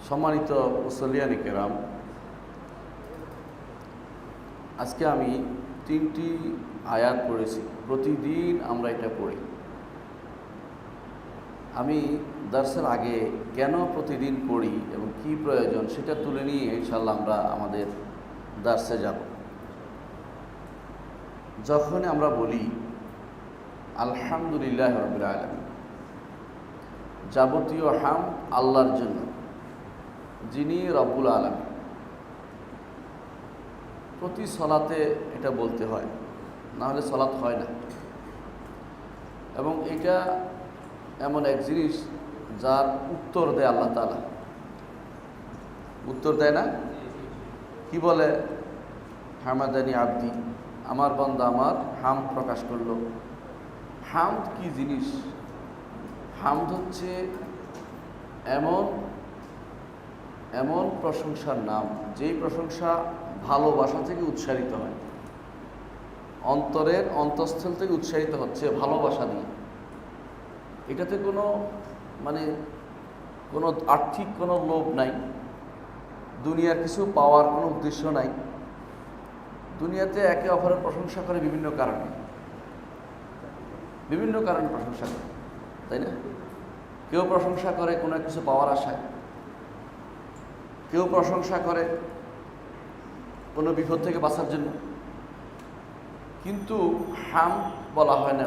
সম্মানিত মুসল্লিয়ান কেরাম, আজকে আমি 3টি আয়াত পড়েছি। প্রতিদিন আমরা এটা পড়ি। আমি দার্সের আগে কেন প্রতিদিন পড়ি এবং কি প্রয়োজন সেটা তুলে নিয়ে ইনশাআল্লাহ আমরা আমাদের দার্সে যাব। যখন আমরা বলি আলহামদুলিল্লাহ রাব্বিল আলামিন, যাবতীয় হামদ আল্লাহর জন্য, যিনি রব্বুল আলামিন। প্রতি সলাতে এটা বলতে হয়, না হলে সলাত হয় না। এবং এটা এমন এক জিনিস যার উত্তর দেয় আল্লাহ তাআলা। উত্তর দেয় না? কি বলে? হামাদানি আব্দি, আমার বান্দা আমার হামদ প্রকাশ করলো। হামদ কি জিনিস? হামদ হচ্ছে এমন প্রশংসার নাম, যেই প্রশংসা ভালোবাসা থেকে উৎসারিত হয়, অন্তরের অন্তঃস্থল থেকে উৎসারিত হচ্ছে ভালোবাসা দিয়ে। এটাতে কোনো কোনো আর্থিক কোনো লোভ নাই, দুনিয়ার কিছু পাওয়ার কোনো উদ্দেশ্য নাই। দুনিয়াতে একে অপরের প্রশংসা করে বিভিন্ন কারণে প্রশংসা করে, তাই না? কেউ প্রশংসা করে কোনো কিছু পাওয়ার আশায়, কেউ প্রশংসা করে কোনো বিপদ থেকে বাঁচার জন্য। কিন্তু হাম বলা হয় না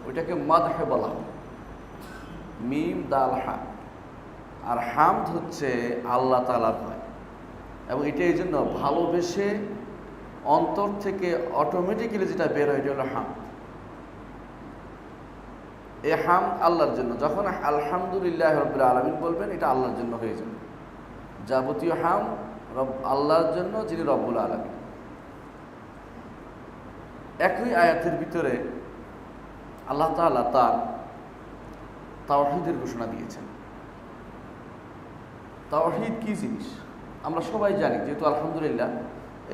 ওইটাকে মাদহে বলা হয়, মিম দাল হা। আর হামদ হচ্ছে আল্লাহ তাআলার হয়, এবং এটা এই জন্য ভালোবেসে অন্তর থেকে অটোমেটিক্যালি যেটা বের হয় এটা হলো হামদ। এই হামদ আল্লাহর জন্য। যখন আলহামদুলিল্লাহ রাব্বিল আলামিন বলবেন, এটা আল্লাহর জন্য হয়ে যাবে। যাবতীয় হামদ আল্লাহর জন্য, যিনি রব্বুল আলামিন। একই আয়াতের ভিতরে আল্লাহ তাআলা তার তাওহীদের ঘোষণা দিয়েছেন। তাওহীদ কি জিনিস আমরা সবাই জানি, যেহেতু আলহামদুলিল্লাহ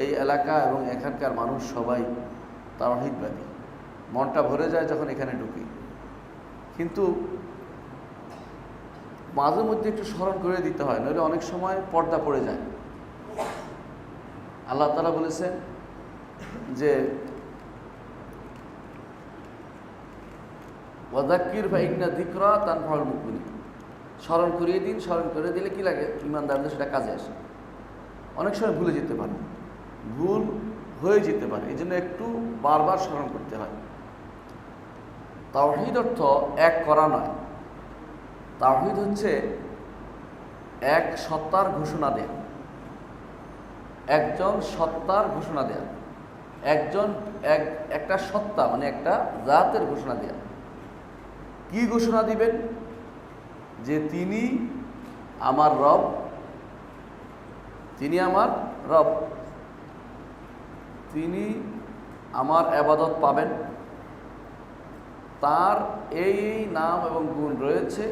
এই এলাকা এবং এখানকার মানুষ সবাই তাওহীদবাদী। মনটা ভরে যায় যখন এখানে ঢুকি। কিন্তু মাঝে মধ্যে একটু স্মরণ করে দিতে হয়, নইলে অনেক সময় পর্দা পড়ে যায়। আল্লাহ তাআলা বলেছেন যে ওয়াযাক্কির ফাইন্না যিকরা তানফাউল মুমিনিন, স্মরণ করিয়ে দিন। স্মরণ করে দিলে কি লাগে? ইমানদারদের সেটা কাজে আসে। অনেক সময় ভুলে যেতে পারে, ভুল হয়ে যেতে পারে, এই জন্য একটু বারবার স্মরণ করতে হয়। তাওহীদ অর্থ এক করা নয়। তাওহীদ হচ্ছে এক সত্তার ঘোষণা দেয়া, একজন সত্তার ঘোষণা দেয়া, একটা সত্তা একটা জাতের ঘোষণা দেয়া। কি ঘোষণা দিবেন? যে তিনি আমার রব, তিনি আমার রব, তিনি আমার ইবাদত পাবেন, তার এই নাম এবং গুণ রয়েছে।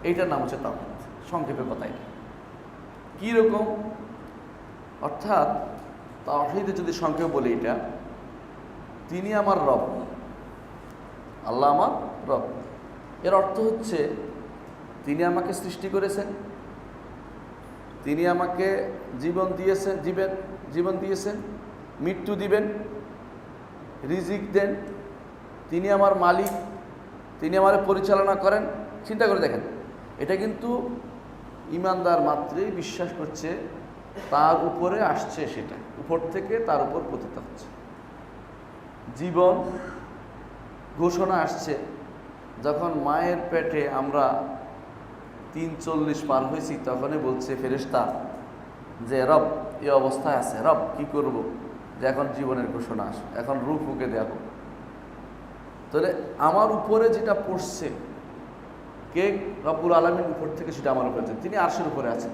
এইটার নাম হচ্ছে তাওহীদ। সংক্ষেপে কথা এটা কীরকম? অর্থাৎ তাওহীদে যদি সংক্ষেপে বলি, এটা তিনি আমার রব, আল্লাহ আমার রব। এর অর্থ হচ্ছে তিনি আমাকে সৃষ্টি করেছেন, তিনি আমাকে জীবন দিয়েছেন, মৃত্যু দিবেন, রিজিক দেন, তিনি আমার মালিক, তিনি আমার পরিচালনা করেন। চিন্তা করে দেখেন, এটা কিন্তু ইমানদার মাত্রই বিশ্বাস করছে, তার উপরে আসছে, সেটা উপর থেকে তার উপর পতিত হচ্ছে। জীবন ঘোষণা আসছে যখন মায়ের পেটে আমরা 340 পার হয়েছি, তখনই বলছে ফেরেশতা যে রব এই অবস্থায় আছে, রব কি করব, যে এখন জীবনের ঘোষণা আসে, এখন রূহ ফুঁকে দেব। তাহলে আমার উপরে যেটা পড়ছে, কে? রব্বুল আলামিন উপর থেকে সেটা আমার উপরে আছেন, তিনি আরশের উপরে আছেন।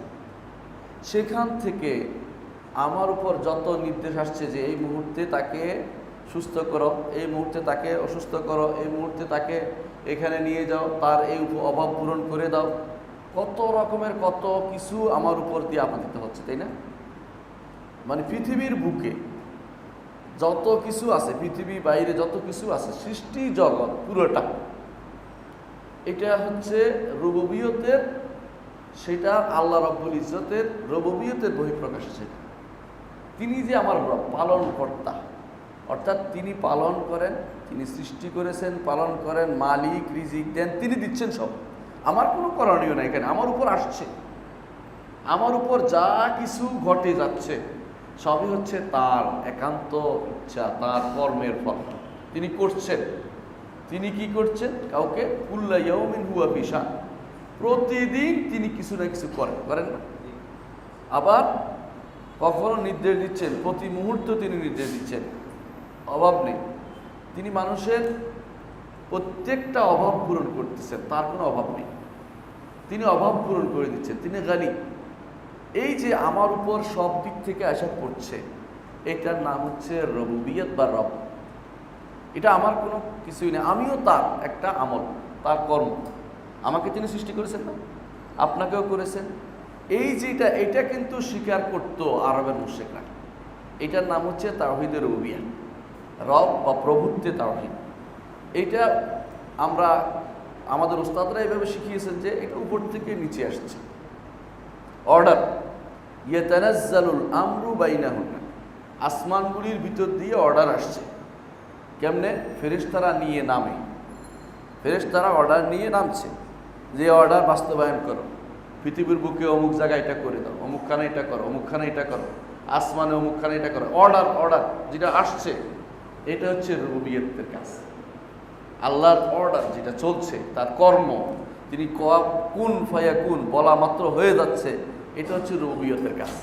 সেখান থেকে আমার উপর যত নির্দেশ আসছে যে এই মুহূর্তে তাকে সুস্থ করো, এই মুহূর্তে তাকে অসুস্থ করো, এই মুহূর্তে তাকে এখানে নিয়ে যাও, তার এই অভাব পূরণ করে দাও, কত রকমের কত কিছু আমার উপর দিয়ে আপতিত হচ্ছে, তাই না? পৃথিবীর বুকে যত কিছু আছে, পৃথিবী বাইরে যত কিছু আছে, সৃষ্টি জগৎ পুরোটা, এটা হচ্ছে রুবুবিয়তের সেটা আল্লাহ রাব্বুল ইজ্জতের রুবুবিয়তের বহিঃপ্রকাশ। সেটা তিনি যে আমার রব, পালনকর্তা, অর্থাৎ তিনি পালন করেন, তিনি সৃষ্টি করেছেন, পালন করেন, মালিক, রিজিক দেন, তিনি দিচ্ছেন সব। আমার কোনো করণীয় নাই, এখানে আমার উপর আসছে, আমার উপর যা কিছু ঘটে যাচ্ছে সবই হচ্ছে তার একান্ত ইচ্ছা, তার কর্মের ফল। তিনি করছেন। তিনি কি করছেন? কাউকে কুল্লা ইয়াউমিন হুয়া ফি শান, প্রতিদিন তিনি কিছু না কিছু করেন না? আবার কখনো নির্দেশ দিচ্ছেন, প্রতি মুহূর্ত তিনি নির্দেশ দিচ্ছেন, অভাব নেই। তিনি মানুষের প্রত্যেকটা অভাব পূরণ করতেছেন, তার কোনো অভাব নেই, তিনি অভাব পূরণ করে দিচ্ছেন, তিনি গানি। এই যে আমার উপর সব দিক থেকে আশা করছে, এটার নাম হচ্ছে রুবুবিয়ত বা রব। এটা আমার কোনো কিছুই নেই, আমিও তার একটা আমল, তার কর্ম। আমাকে তিনি সৃষ্টি করেছেন না, আপনাকেও করেছেন। এই যেটা, এটা কিন্তু স্বীকার করতো আরবের মুশরিকরা। এটার নাম হচ্ছে তাওহীদে রুবুবিয়্যাহ, রব বা প্রভুত্বে তাওহীদ। এইটা আমরা, আমাদের উস্তাদরা এইভাবে শিখিয়েছেন যে এটা উপর থেকে নিচে আসছে, অর্ডার। ইয়াতানাজ্জালুল আমরু বাইনাহুন্না, আসমানগুলির ভিতর দিয়ে অর্ডার আসছে। কেমনে? ফেরেশতারা নিয়ে নামে, ফেরেশতারা অর্ডার নিয়ে নামছে যে অর্ডার বাস্তবায়ন করো, পৃথিবীর বুকে অমুক জায়গায় এটা করে দাও, অমুকখানে এটা করো, অমুকখানে এটা করো, আসমানে অমুকখানে এটা করো। অর্ডার অর্ডার যেটা আসছে, এটা হচ্ছে রুবুবিয়তের কাজ। আল্লাহর অর্ডার যেটা চলছে, তার কর্ম, তিনি কুন ফায়াকুন বলা মাত্র হয়ে যাচ্ছে, এটা হচ্ছে রুবুবিয়তের কাজ।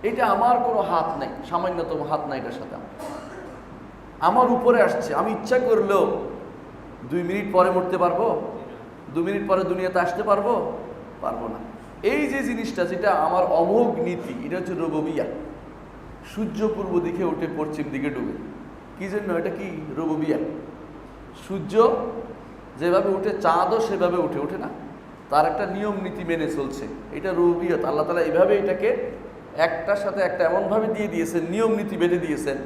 এটা আমার কোনো হাত নেই, সামান্যতম হাত নাই এটার সাথে। আমার উপরে আসছে, আমি ইচ্ছা করলেও 2 মিনিট পরে মরতে পারবো? 2 মিনিট পরে দুনিয়াতে আসতে পারবো? পারবো না। এই যে জিনিসটা, যেটা আমার অমোঘ নীতি, এটা হচ্ছে রুবুবিয়্যাহ। সূর্য পূর্ব দিকে উঠে পশ্চিম দিকে ডুবে, কি জন্য? এটা কি? রুবুবিয়্যাহ। সূর্য যেভাবে উঠে, চাঁদও সেভাবে ওঠে না? তার একটা নিয়ম নীতি মেনে চলছে, এটা রুবুবিয়্যাহ। আল্লাহ তাআলা এইভাবে এটাকে একটার সাথে একটা এমনভাবে দিয়ে দিয়েছেন, নিয়ম নীতি বেঁধে দিয়েছেন।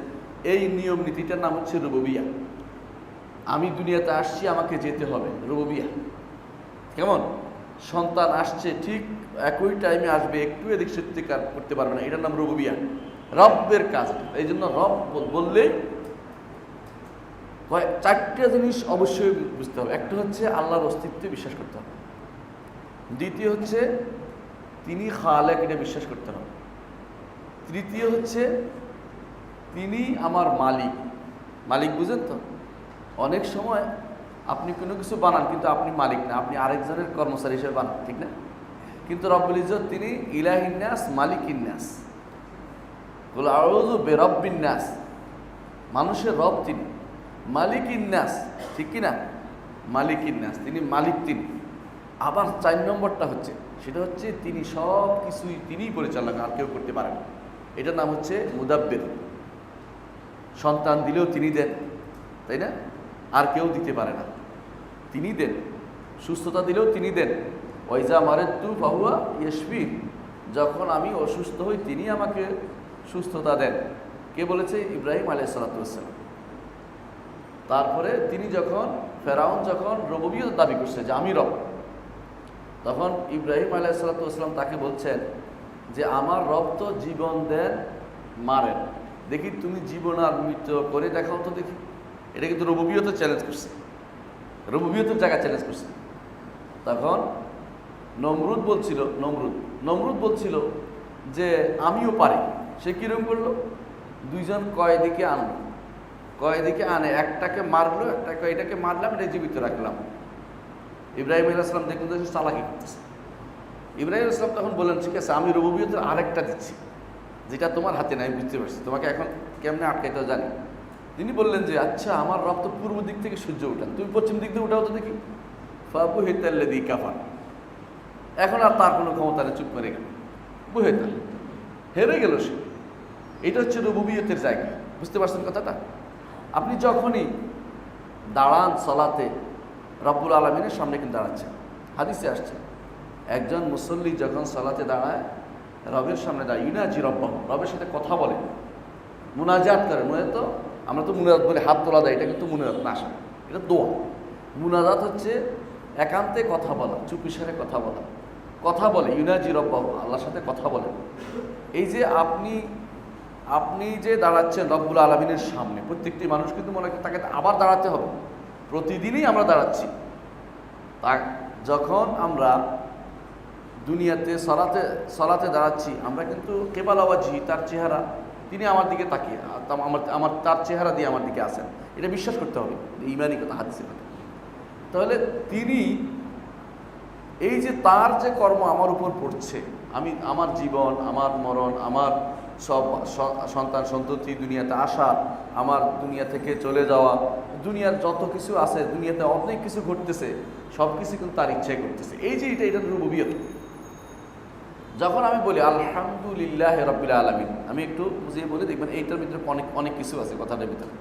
এই নিয়ম নীতিটার নাম হচ্ছে রুবুবিয়্যাহ। আমি দুনিয়াতে আসছি, আমাকে যেতে হবে, রুবুবিয়্যাহ। কেমন? সন্তান আসছে, ঠিক একই টাইমে আসবে, একটু এদিক সেদিক করতে পারবে না, এটার নাম রুবুবিয়্যাহ, রব্বের কাজ। এই জন্য রব বললেই 4টা জিনিস অবশ্যই বুঝতে হবে। একটা হচ্ছে আল্লাহর অস্তিত্বে বিশ্বাস করতে হবে, দ্বিতীয় হচ্ছে তিনি খালেক, এটা বিশ্বাস করতে হবে, তৃতীয় হচ্ছে তিনি আমার মালিক। মালিক বুঝেন তো? অনেক সময় আপনি কোনো কিছু বানান, কিন্তু আপনি মালিক না, আপনি আরেকজনের কর্মচারী হিসেবে বানান, ঠিক না? কিন্তু রব্বুল ইজ্জত তিনি ইলাহিন নাস মালিকিন নাস, কুল আউযু বিরাব্বিন নাস, মানুষের রব তিনি, মালিকিন নাস, ঠিক কি না? মালিকিন নাস, তিনি মালিক তিনি। আবার 4 নম্বরটা হচ্ছে, সেটা হচ্ছে তিনি সব কিছুই তিনিই পরিচালনা, আর কেউ করতে পারেন। এটার নাম হচ্ছে মুদাব্বির। সন্তান দিলেও তিনি দেন, তাই না? আর কেউ দিতে পারে না, তিনি দেন। সুস্থতা দিলেও তিনি দেন। ওয়াইজা মারাদতু ফাহুয়া ইয়াশফিন, যখন আমি অসুস্থ হই তিনি আমাকে সুস্থতা দেন। কে বলেছে? ইব্রাহিম আলাইহিস সালাতু ওয়াস সালাম। তারপরে তিনি যখন, ফেরাউন যখন রুবুবিয়ত দাবি করছে যে আমি রব, তখন ইব্রাহিম আলাইহিস সালাতু ওয়াস সালাম তাকে বলছেন যে আমার রব তো জীবন দেন, মারেন, দেখি তুমি জীবন আর মৃত্যু করে দেখাও তো দেখি। এটা কিন্তু রুবুবিয়তের চ্যালেঞ্জ করছে, রুবুবিয়তের জায়গা চ্যালেঞ্জ করছে। তখন নমরুদ বলছিল যে আমিও পারি। সে কিরকম করলো? 2 জন কয়েদিকে আনলো, কয়েদিকে আনে, একটাকে মারলো, একটাকে এটাকে মারলাম, এটা জীবিত রাখলাম। ইব্রাহিম আলাইহিস সালাম দেখুন যে চালাকি করতেছে। ইব্রাহিম আলাইহিস সালাম তখন বললেন, ঠিক আছে আমি রুবুবিয়তের আরেকটা দিচ্ছি, যেটা তোমার হাতে নাই, বুঝতে পারছি, তোমাকে এখন কেমনে আটকাইতে জানি। তিনি বললেন যে আচ্ছা, আমার রব তো পূর্ব দিক থেকে সূর্য উঠান, তুমি পশ্চিম দিক থেকে উঠাও তো দেখি। ফাবুহিতাল্লাযী কাফার, এখন আর তার কোনো ক্ষমতা নেই, চুপ করে গেল, বুহেতা, হেরে গেল সে। এটা হচ্ছে রুবুবিয়তের জায়গা, বুঝতে পারছেন কথাটা? আপনি যখনই দাঁড়ান সলাতে, রব্বুল আলামিনের সামনে কিন্তু দাঁড়াচ্ছেন। হাদিসে আসছে, একজন মুসল্লি যখন সলাতে দাঁড়ায়, রবের সামনে দাঁড়ায়, ইউনাজি রব্বাহু, রবের সাথে কথা বলে, মুনাজাত করে। তো আমরা তো মুনাজাত বলে হাত তোলা দেয়, এটা কিন্তু মুনাজাত না, আসলে এটা দোয়া। মুনাজাত হচ্ছে একান্তে কথা বলা, চুপিসারে কথা বলা। কথা বলে, ইউনাজি রব্বাহু, আল্লাহর সাথে কথা বলে। এই যে আপনি যে দাঁড়াচ্ছেন রব্বুল আলামিনের সামনে, প্রত্যেকটি মানুষ কিন্তু মনে করে তাকে আবার দাঁড়াতে হবে। প্রতিদিনই আমরা দাঁড়াচ্ছি। তা যখন আমরা দুনিয়াতে সলাতে দাঁড়াচ্ছি, আমরা কিন্তু কেবল আওয়াজি, তার চেহারা, তিনি আমার দিকে তাকিয়ে, আমার তার চেহারা দিয়ে আমার দিকে আসেন, এটা বিশ্বাস করতে হবে, ইমানি কথা, হাদিসের কথা। তাহলে তিনি এই যে তার যে কর্ম আমার উপর পড়ছে, আমার জীবন, আমার মরণ, আমার সব সন্তান সন্ততি, দুনিয়াতে আসা, আমার দুনিয়া থেকে চলে যাওয়া, দুনিয়ার যত কিছু আছে, দুনিয়াতে অনেক কিছু ঘটতেছে, সব কিছু কিন্তু তার ইচ্ছায় করতেছে। এই যে এটা রুবুবিয়ত। যখন আমি বলি আলহামদুলিল্লাহ রাব্বিল আলামিন, আমি একটু বুঝিয়ে বলি, দেখবেন এইটার ভিতরে অনেক কিছু আছে কথাটার ভিতরে।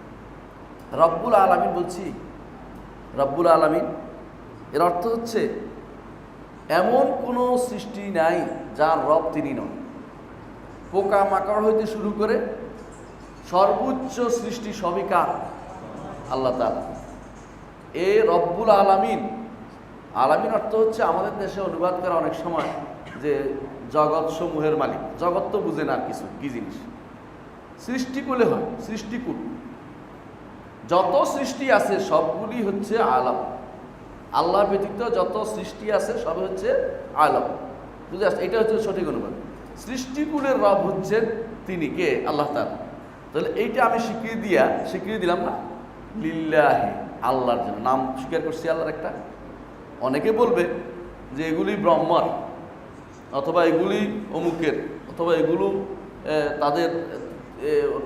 রব্বুল আলামিন বলছি, রব্বুল আলামিন এর অর্থ হচ্ছে এমন কোনো সৃষ্টি নাই যার রব তিনি নন। পোকা মাকড় হইতে শুরু করে সর্বোচ্চ সৃষ্টি সবই কার? আল্লাহ তাআলা। এ রব্বুল আলামিন, আলামিন অর্থ হচ্ছে আমাদের দেশে অনুবাদ করা অনেক সময় যে জগৎ সমূহের মালিক। জগৎ তো বুঝে না কিছু, কি জিনিস সৃষ্টি করলে হয়, সৃষ্টিকুল। যত সৃষ্টি আছে সবগুলি হচ্ছে আলাম। আল্লাহ ব্যতীত যত সৃষ্টি আছে সব হচ্ছে আলাম। বুঝে আসছে? এটা হচ্ছে সঠিক অনুবাদ। সৃষ্টিকুলের রব হচ্ছেন তিনি, কে? আল্লাহ তাআলা। তাহলে এইটা আমি স্বীকৃতি দিলাম না, লিল্লাহি, আল্লাহর জন্য। নাম স্বীকার করছি আল্লাহর একটা। অনেকে বলবে যে এগুলি ব্রহ্মার, অথবা এগুলি অমুকের, অথবা এগুলো তাদের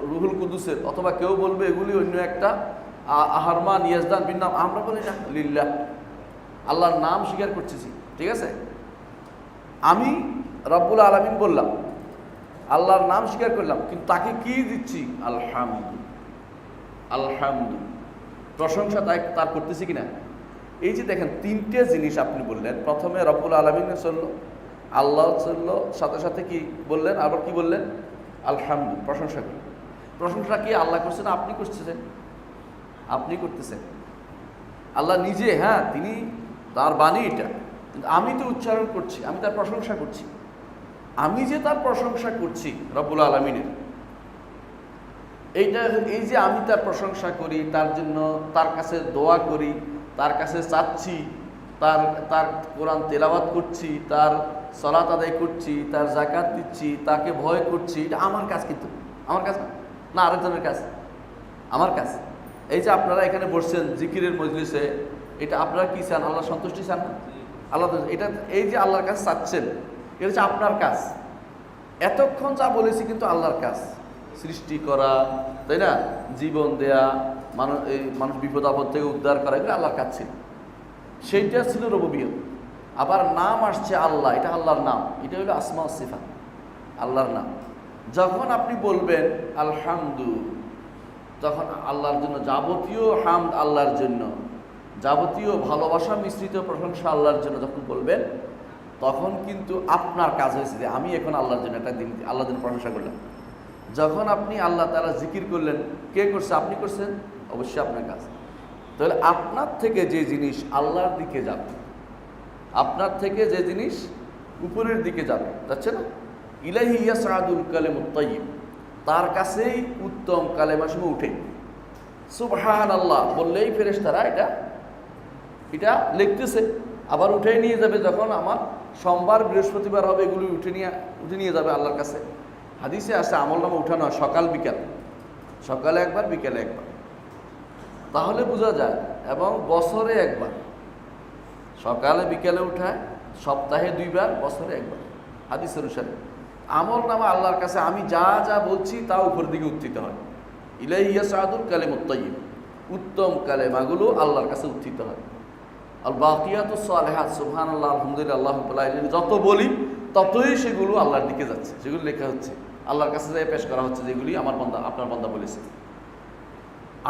রুহুল কুদুসের, অথবা কেউ বলবে এগুলি অন্য একটা আহারমান ইয়াজদান বিন নাম। আমরা বলি না, লিল্লাহ, আল্লাহর নাম স্বীকার করতেছি। ঠিক আছে, আমি রব্বুল আলামিন বললাম, আল্লাহর নাম স্বীকার করলাম, কিন্তু তাকে কি দিচ্ছি? আলহামদু, আলহামদু, প্রশংসা তার করতেছি কিনা? এই যে দেখেন, তিনটে জিনিস আপনি বললেন। প্রথমে রব্বুল আলামিন চললো, আল্লাহ চললো, সাথে সাথে কি বললেন? আবার কি বললেন? আলহামদু, প্রশংসা করলেন। প্রশংসা কি আল্লাহ করছেন? আপনি করতেছেন, আপনি করতেছেন। আল্লাহ নিজে, হ্যাঁ, তিনি, তার বাণী এটা, কিন্তু আমি তো উচ্চারণ করছি, আমি তার প্রশংসা করছি। আমি যে তার প্রশংসা করছি রব্বুল আলামিনের, এই যে আমি তার প্রশংসা করি, তার জন্য তার কাছে দোয়া করি, তার কাছে চাচ্ছি, তার কোরআন তেলাওয়াত করছি, তার সালাত আদায় করছি, তার যাকাত দিচ্ছি, তাকে ভয় করছি, এটা আমার কাজ। কিন্তু আমার কাজ না, আরেকজনের কাজ, আমার কাজ। এই যে আপনারা এখানে বসছেন জিকিরের মজলিসে, এটা আপনারা কি চান? আল্লাহ সন্তুষ্টি চান না? আল্লাহ, এটা এই যে আল্লাহর কাছে চাচ্ছেন, এটা হচ্ছে আপনার কাজ। এতক্ষণ যা বলেছি কিন্তু আল্লাহর কাজ, সৃষ্টি করা, তাই না, জীবন দেয়া, মানুষ বিপদ আপদ থেকে উদ্ধার করা, এগুলো আল্লাহর কাজ ছিল। সেইটা ছিল রুবুবিয়ত। আবার নাম আসছে আল্লাহ, এটা আল্লাহর নাম, এটা হলো আসমা ওয়াস সিফাত, আল্লাহর নাম। যখন আপনি বলবেন আলহামদু, তখন আল্লাহর জন্য যাবতীয় হামদ, আল্লাহর জন্য যাবতীয় ভালোবাসা মিশ্রিত প্রশংসা আল্লাহর জন্য যখন বলবেন, তখন কিন্তু আপনার কাজ হয়েছে যে আমি এখন আল্লাহর জন্য একটা দিন আল্লাহর জন্য প্রশংসা করলাম। যখন আপনি আল্লাহ তাআলা জিকির করলেন, কে করছে? আপনি করছেন, অবশ্যই আপনার কাজ। তাহলে আপনার থেকে যে জিনিস আল্লাহর দিকে যাবে, আপনার থেকে যে জিনিস উপরের দিকে যাবে, যাচ্ছে না, ইলাইহি ইয়াসআদুল কালিমুত তাইয়্যিব, তার কাছেই উত্তম কালেমাসমূহ উঠে। সুবহানাল্লাহ বললেই ফেরেশতারা এটা লিখতেছে, আবার উঠে নিয়ে যাবে। যখন আমার সোমবার বৃহস্পতিবার হবে, এগুলি উঠে নিয়ে যাবে আল্লাহর কাছে। হাদিসে আসে আমলনামা উঠানো হয় সকাল বিকাল, সকালে একবার, বিকালে একবার। তাহলে বোঝা যায়, এবং বছরে একবার, সকালে বিকালে উঠায়, সপ্তাহে 2 বার, বছরে একবার, হাদিস অনুসারে। আমলনামা আল্লাহর কাছে আমি যা যা বলছি তা উপর দিকে উত্থিত হয়। ইলাইহি ইয়াসআদুল কালিমুত তাইয়্যিব, উত্তম কালেমাগুলো আল্লাহর কাছে উত্থিত হয়। আল বাকিয়াতুস সালিহাত, সুবহানাল্লাহ, আলহামদুলিল্লাহ, আল্লাহু তাআলা, যত বলি ততই সেগুলো আল্লাহর দিকে যাচ্ছে, সেগুলো লেখা হচ্ছে, আল্লাহর কাছে যাই পেশ করা হচ্ছে, যেগুলি আমার বান্দা, আপনার বান্দা বলেছে।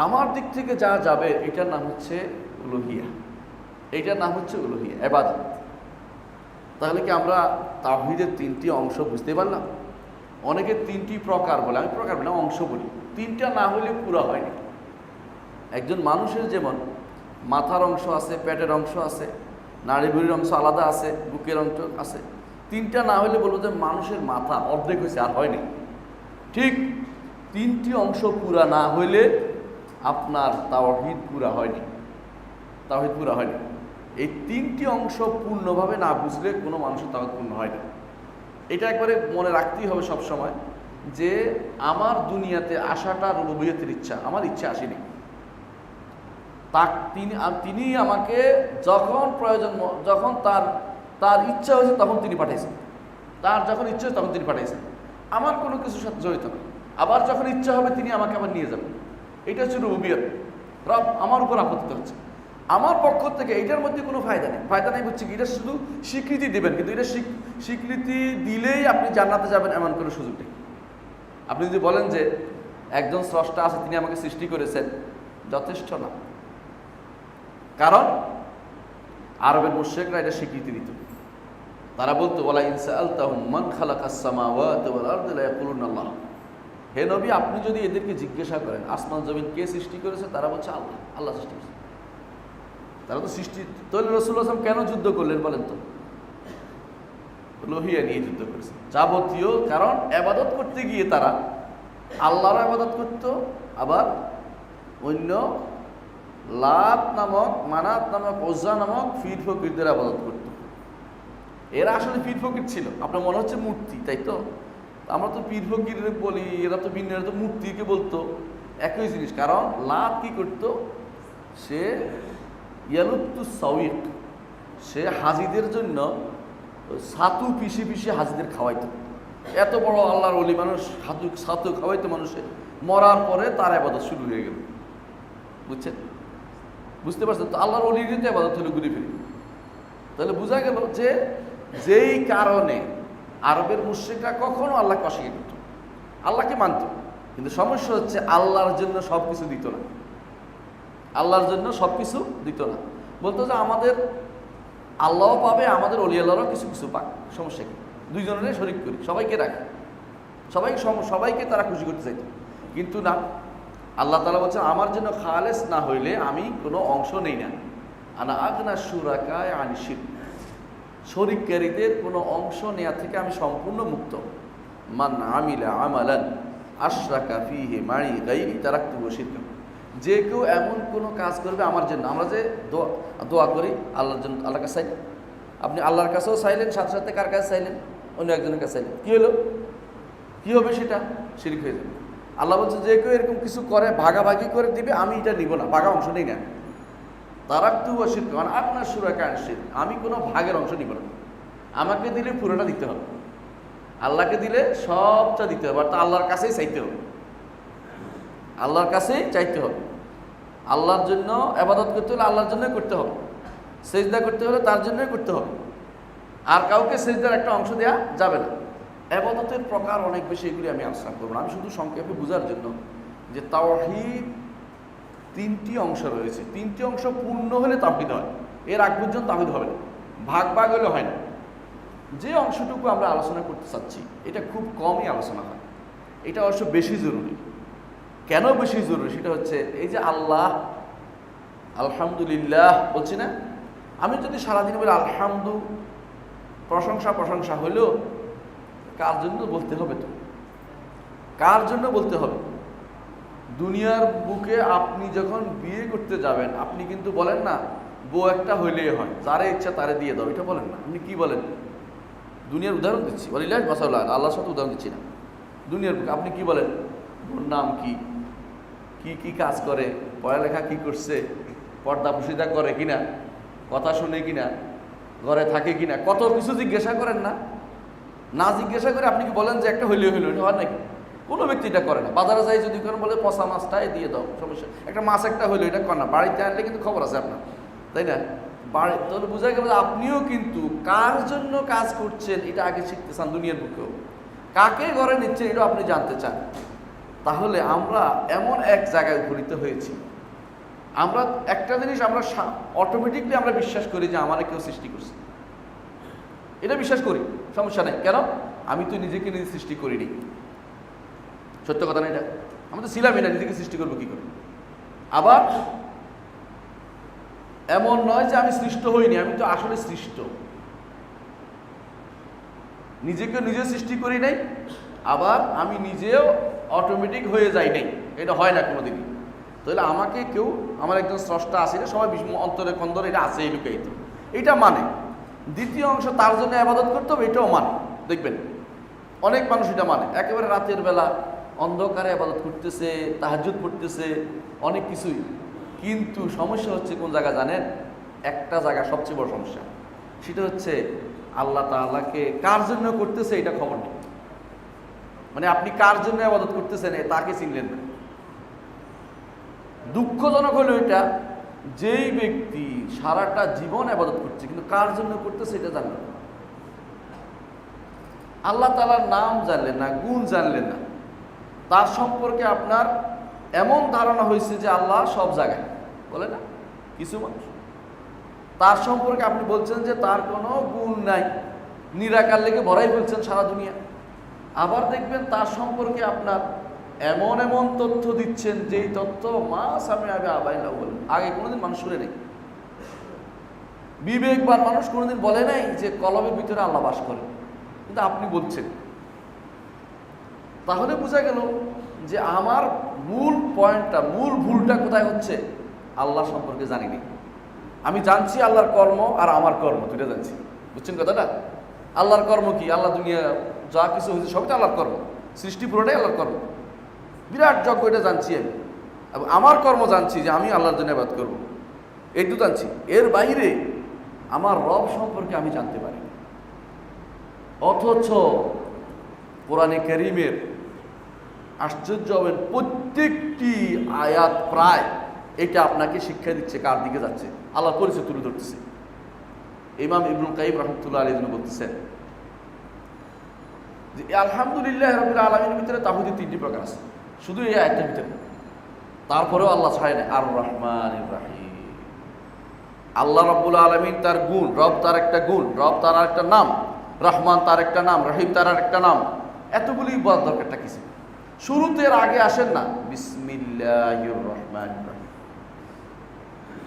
আমার দিক থেকে যা যাবে, এটার নাম হচ্ছে উলুহিয়া, এইটার নাম হচ্ছে উলুহিয়া, ইবাদত। তাহলে কি আমরা তাওহীদের 3টি অংশ বুঝতে পারলাম? অনেকে 3টি প্রকার বলে, আমি প্রকার বলি না, অংশ বলি। 3টা না হলে পুরো হয় না। একজন মানুষের যেমন মাথার অংশ আছে, পেটের অংশ আছে, নাড়ি ভুঁড়ির অংশ আলাদা আছে, বুকের অংশ আছে। তিনটা না হলে বলবো যে মানুষের মাথা অর্ধেক হয়েছে, আর হয়নি। ঠিক তিনটি অংশ পুরা না হইলে আপনার তাওহীদ পুরা হয়নি, তাওহীদ পুরা হয়নি। এই তিনটি অংশ পূর্ণভাবে না বুঝলে কোনো মানুষের তাওহীদ পূর্ণ হয় না। এটা একবারে মনে রাখতেই হবে সব সময়, যে আমার দুনিয়াতে আসাটা রুবুবিয়তের ইচ্ছা, আমার ইচ্ছা আসেনি। তিনি আমাকে যখন প্রয়োজন, যখন তার ইচ্ছা হয়েছে তখন তিনি পাঠিয়েছেন, তার যখন ইচ্ছা হয়েছে তখন তিনি পাঠিয়েছেন। আমার কোনো কিছুর সাথে জড়িত না। আবার যখন ইচ্ছা হবে তিনি আমাকে আবার নিয়ে যাবেন। এটা হচ্ছে রুবুবিয়ত। রব আমার উপর আপত্তি হচ্ছে, আমার পক্ষ থেকে এটার মধ্যে কোনো ফায়দা নেই। ফায়দা নেই হচ্ছে কি, এটা শুধু স্বীকৃতি দেবেন, কিন্তু এটা স্বীকৃতি দিলেই আপনি জান্নাতে যাবেন এমন কোনো সুযোগ নেই। আপনি যদি বলেন যে একজন স্রষ্টা আছে, তিনি আমাকে সৃষ্টি করেছেন, যথেষ্ট না। কারণ আরবের মুশরিকরা এটা স্বীকৃতি দিত। তারা বলতো ওয়ালা ইন সাআলতাহুম মান খালাকাস সামাওয়াতি ওয়াল আরদি লা ইয়াকুলুনা আল্লাহ। হে নবী, আপনি যদি এদেরকে জিজ্ঞাসা করেন আসমান জমিন কে সৃষ্টি করেছে, তারা বলছে আল্লাহ, আল্লাহ সৃষ্টি করেছে। তারা তো সৃষ্টি। তাহলে রাসূলুল্লাহ সাল্লাল্লাহু আলাইহি ওয়াসাল্লাম কেন যুদ্ধ করলেন বলেন তো? লোহিয়া নিয়ে যুদ্ধ করেছে যাবতীয়। কারণ ইবাদত করতে গিয়ে তারা আল্লাহর ইবাদত করত, আবার অন্য লাত নামক, মানাত নামক, ওজ্জা নামক পীর ফকিরদের ইবাদত করত। এরা আসলে পীর ফকির ছিল। আপনার মনে হচ্ছে মূর্তি, তাই তো? আমরা তো পীর ফকির বলি, এরা তো ভিন্ন, এরা তো মূর্তিকে বলতো, একই জিনিস। কারণ লাত কি করতো, সে ইয়ালুত্তু সাউইক, সে হাজিদের জন্য ছাতু পিষে পিষে হাজিদের খাওয়াইতো। এত বড় আল্লাহর ওলি মানুষ ছাতু খাওয়াইতো মানুষের, মরার পরে তার ইবাদত শুরু হয়ে গেল। বুঝছেন? বুঝতে পারছেন তো? আল্লাহর ওলির কিন্তু ইবাদত হলো ঘুরে ফিরে। তাহলে বোঝা গেল যে যেই কারণে আরবের মুশরিকরা কখনো আল্লাহকে অস্বীকার করত, আল্লাহকে মানত, কিন্তু সমস্যা হচ্ছে আল্লাহর জন্য সব কিছু দিত না। আল্লাহর জন্য সব কিছু দিত না, বলতো যে আমাদের আল্লাহও পাবে, আমাদের অলি আল্লাহরাও কিছু কিছু পাক, সমস্যা কি, দুইজনের শরিক করি, সবাইকে রাখে, সবাইকে তারা খুশি করতে চাইত। কিন্তু না, আল্লাহ তাআলা বলছেন আমার জন্য খালেস না হইলে আমি কোনো অংশ নেই না। আনা আগনা শুরাকায়ে আনি শিরক, শরিককারীদের কোনো অংশ নেওয়া থেকে আমি সম্পূর্ণ মুক্ত। মান আমিলা আমালান আশরাকা ফিহি মাই গায়রি তারাকতুহু শিরকান, যে কেউ এমন কোনো কাজ করবে আমার জন্য, আমরা যে দোয়া করি আল্লাহর জন্য, আল্লাহর কাছে চাইলেন, আপনি আল্লাহর কাছেও চাইলেন, সাথে সাথে কার কাছে চাইলেন, অন্য একজনের কাছে চাইলেন, কী হলো, কী হবে, সেটা শিরক হয়ে যাবে। আল্লাহ বলছে যে কেউ এরকম কিছু করে ভাগাভাগি করে দিবে, আমি এটা নিব না, ভাগা অংশ নেই না। তারাকতুহু শিরকান আগনা শুরাকায়ে আনি শিরক, আমি কোনো ভাগের অংশ নিব না। আমাকে দিলে পুরোটা দিতে হবে, আল্লাহকে দিলে সবটা দিতে হবে, অর্থাৎ আল্লাহর কাছেই চাইতে হবে, আল্লাহর কাছেই চাইতে হবে। আল্লাহর জন্য ইবাদত করতে হলে আল্লাহর জন্যই করতে হবে, সেজদা করতে হলে তার জন্যই করতে হবে, আর কাউকে সেজদার একটা অংশ দেওয়া যাবে না। ইবাদতের প্রকার অনেক বেশি, এগুলি আমি আলোচনা করব না। আমি শুধু সংক্ষেপে বোঝার জন্য যে তাওহীদ তিনটি অংশ রয়েছে, তিনটি অংশ পূর্ণ হলে তাওহীদ হয়, এর আগ পর্যন্ত তাওহীদ হবে না, ভাগ ভাগ হলে হয় না। যে অংশটুকু আমরা আলোচনা করতে চাচ্ছি এটা খুব কমই আলোচনা হয়, এটা অবশ্য বেশি জরুরি। কেন বেশি জরুরি সেটা হচ্ছে এই যে আল্লাহ আলহামদুলিল্লাহ বলছি না, আমি যদি সারাদিন বলি আলহামদু, প্রশংসা হইলেও কার জন্য বলতে হবে, তো কার জন্য বলতে হবে? দুনিয়ার বুকে আপনি যখন বিয়ে করতে যাবেন, আপনি কিন্তু বলেন না বউ একটা হইলেই হয়, যারে ইচ্ছা তারে দিয়ে দাও, এটা বলেন না। আপনি কি বলেন? দুনিয়ার উদাহরণ দিচ্ছি, ওয়ালিল্লাহ মাসাল্লাহ, আল্লাহর সাথে উদাহরণ দিচ্ছি না। দুনিয়ার বুকে আপনি কি বলেন? ওর নাম কি, কি কাজ করে, পড়ালেখা কি করছে, পর্দা পুশিদা করে কিনা, কথা শুনে কিনা, ঘরে থাকে কিনা, কত কিছু জিজ্ঞাসা করেন না? না জিজ্ঞাসা করে আপনি কি বলেন যে একটা হইলে হইলো, এটা হয় নাকি? কোনো ব্যক্তি এটা করে না। বাজারে যাই যদি করেন বলে পচা মাছটাই দিয়ে দাও, সমস্যা, একটা মাছ একটা হইলো, এটা কর না। বাড়িতে আনলে কিন্তু খবর আছে আপনার, তাই না? বাড়ি তাহলে বোঝা গেল আপনিও কিন্তু কার জন্য কাজ করছেন এটা আগে শিখতে চান। দুনিয়ার বুকেও কাকে ঘরে নিচ্ছেন এটাও আপনি জানতে চান। তাহলে আমরা এমন এক জায়গায় উপনীত হয়েছি, আমরা একটা জিনিস আমরা অটোমেটিকলি আমরা বিশ্বাস করি যে আমারে কেউ সৃষ্টি করছে, এটা বিশ্বাস করি, সমস্যা নেই। কেন? আমি তো নিজেকে নিজে সৃষ্টি করিনি, সত্য কথা না এটা, আমি তো ছিলামই না, নিজেকে সৃষ্টি করবো কি করে? আবার এমন নয় যে আমি সৃষ্ট হইনি, আমি তো আসলে সৃষ্ট। নিজেকে নিজে সৃষ্টি করি নাই, আবার আমি নিজেও অটোমেটিক হয়ে যাই নাই, এটা হয় না কোনোদিনই। তাহলে আমাকে কেউ, আমার একজন স্রষ্টা আছে, এটা সবাই অন্তরে কন্দরে এটা আছে, লুকায়িত, এটা মানে। দ্বিতীয় অংশ, তার জন্য আবাদত করতে হবে, এটাও মানে। দেখবেন অনেক মানুষ এটা মানে, একেবারে রাতের বেলা অন্ধকারে আবাদত করতেছে, তাহাজ্জুদ পড়তেছে, অনেক কিছুই। কিন্তু সমস্যা হচ্ছে কোন জায়গা জানেন? একটা জায়গা সবচেয়ে বড় সমস্যা, সেটা হচ্ছে আল্লাহ তাআলাকে কার জন্য করতেছে এটা খবর নেই। মানে আপনি কার জন্য আবাদত করতেছেন তাকে চিনলেন না। দুঃখজনক হলো এটা, যেই ব্যক্তি সারাটা জীবন আবাদত করছে কিন্তু কার জন্য করতেছে এটা জানলেন না। আল্লাহ তাআলার নাম জানলেন না, গুণ জানলেন না, তার সম্পর্কে আপনার এমন ধারণা হয়েছে যে আল্লাহ সব জায়গায়, বলে না কিছু মানুষ, তার সম্পর্কে আপনি বলছেন যে তার কোনো গুণ নাই, নিরাকার লেগে ভরাই ফেলছেন সারা দুনিয়া। আবার দেখবেন তার সম্পর্কে আপনার এমন এমন তথ্য দিচ্ছেন যেই তথ্য মা সামনে আগে আবাইলা বলেন, আগে কোনোদিন মানুষ শুনে নেই। বিবেকবান মানুষ কোনোদিন বলে নাই যে কলমের ভিতরে আল্লাহ বাস করে, কিন্তু আপনি বলছেন। তাহলে বোঝা গেল যে আমার মূল পয়েন্টটা, মূল ভুলটা কোথায় হচ্ছে? আল্লাহ সম্পর্কে জানিনি। আমি জানছি আল্লাহর কর্ম আর আমার কর্ম দুইটা জানছি, বুঝছেন কথাটা? আল্লাহর কর্ম কি? আল্লাহ দুনিয়া যা কিছু হয়েছে সবই তো আল্লাহর কর্ম, সৃষ্টি পুরোটাই আল্লাহর কর্ম, বিরাট যজ্ঞ, এটা জানছি আমি। আমার কর্ম জানছি যে আমি আল্লাহর জন্য ইবাদত করব, এইটুকু জানছি। এর বাইরে আমার রব সম্পর্কে আমি জানতে পারি। অথচ কোরআনে কারীমের আশ্চর্য হবেন, প্রত্যেকটি আয়াত প্রায় এটা আপনাকে শিক্ষা দিচ্ছে কার দিকে যাচ্ছে, আল্লাহর পরিচয় তুলে ধরতেছে। ইমাম ইবনুল কাইয়িম রাহমাতুল্লাহ আলাইহি বলতেছেন যে আলহামদুলিল্লাহ রাব্বিল আলামিনের ভিতরে তাওহীদের তিনটি প্রকার আছে, শুধু এই আয়াতের ভিতরে। তারপরেও আল্লাহ ছাড়ে না, আর রহমানির রহিম। আল্লাহ রাব্বুল আলামিন তার গুণ, রব তার একটা গুণ, রব তার একটা নাম, রহমান তার একটা নাম, রহিম তার একটা নাম। এতগুলি বলার দরকারটা কিছু। শুরুতে আগে আসেন না বিসমিল্লাহির রহমানির রহিম,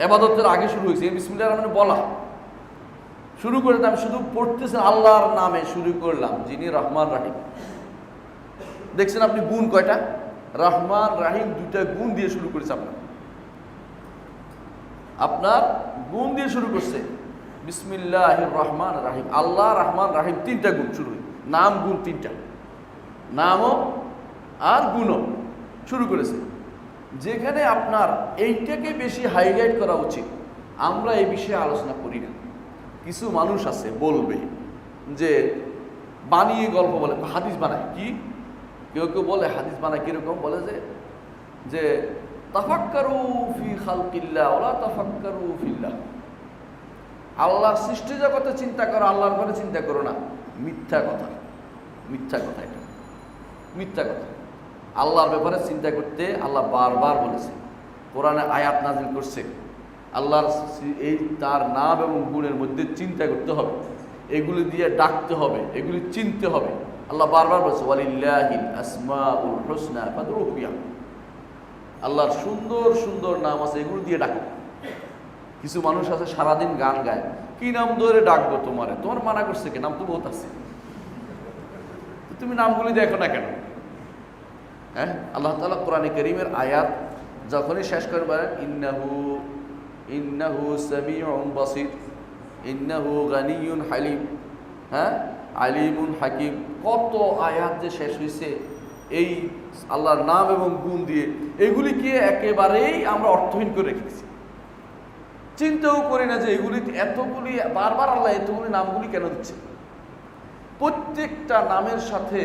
ইবাদতের আগে শুরু হয়েছে বিসমিল্লাহির রহমানির বলা শুরু করে, আমি শুধু পড়তেছেন আল্লাহর নামে শুরু করলাম, যিনি রহমান রাহিম। দেখছেন আপনি গুণ কয়টা? রহমান রাহিম, দুইটা গুণ দিয়ে শুরু করেছে। আপনার গুণ দিয়ে শুরু করছে, বিসমিল্লাহির রহমান রাহিম। আল্লাহ রহমান রাহিম, তিনটা গুণ শুরু, নাম গুণ তিনটা, নামও আর গুণও শুরু করেছে। যেখানে আপনার এইটাকে বেশি হাইলাইট করা উচিত, আমরা এই বিষয়ে আলোচনা করি না। কিছু মানুষ আছে বলবে যে বানিয়ে গল্প বলে, হাদিস বানায়। কি কেউ কেউ বলে হাদিস বানায় কিরকম? বলে যে তাফাক্কারু ফি খালকিল্লাহ ওয়ালা তাফাক্কারু ফিল্লাহ, আল্লাহর সৃষ্টি জগতে চিন্তা করো, আল্লাহর ব্যাপারে চিন্তা করো না। মিথ্যা কথা, মিথ্যা কথা, এটা মিথ্যা কথা। আল্লাহর ব্যাপারে চিন্তা করতে আল্লাহ বারবার বলেছে, কোরআনে আয়াত নাজিল করছে। আল্লাহর এই তার নাম এবং গুণের মধ্যে চিন্তা করতে হবে, এগুলি দিয়ে ডাকতে হবে, এগুলি চিনতে হবে। আল্লাহ বারবার বলছে ওয়ালিল্লাহিল আসমাউল হুসনা ফাদউহু বিহা, আল্লাহর সুন্দর সুন্দর নাম আছে, এগুলো দিয়ে ডাকো। কিছু মানুষ আছে সারাদিন গান গায়, কি নাম ধরে ডাকবো তোমারে? তোমার মানা করছে কে? নাম তো বহুত আছে, তুমি নামগুলি দেখো না কেন? হ্যাঁ, আল্লাহ তাআলা কোরআনে কারীমের আয়াত যখনই শেষ করে বলেন ইন্নাহু সামিউন বাসীর, ইন্নাহু গানিয়ুন হালিম, হ্যাঁ, আলিমুন হাকিম। কত আয়াত যে শেষ হয়েছে এই আল্লাহর নাম এবং গুণ দিয়ে, এগুলিকে একেবারেই আমরা অর্থহীন করে রেখেছি। চিন্তাও করি না যে এগুলি এতগুলি বারবার আল্লাহ এতগুলি নামগুলি কেন দিচ্ছে। প্রত্যেকটা নামের সাথে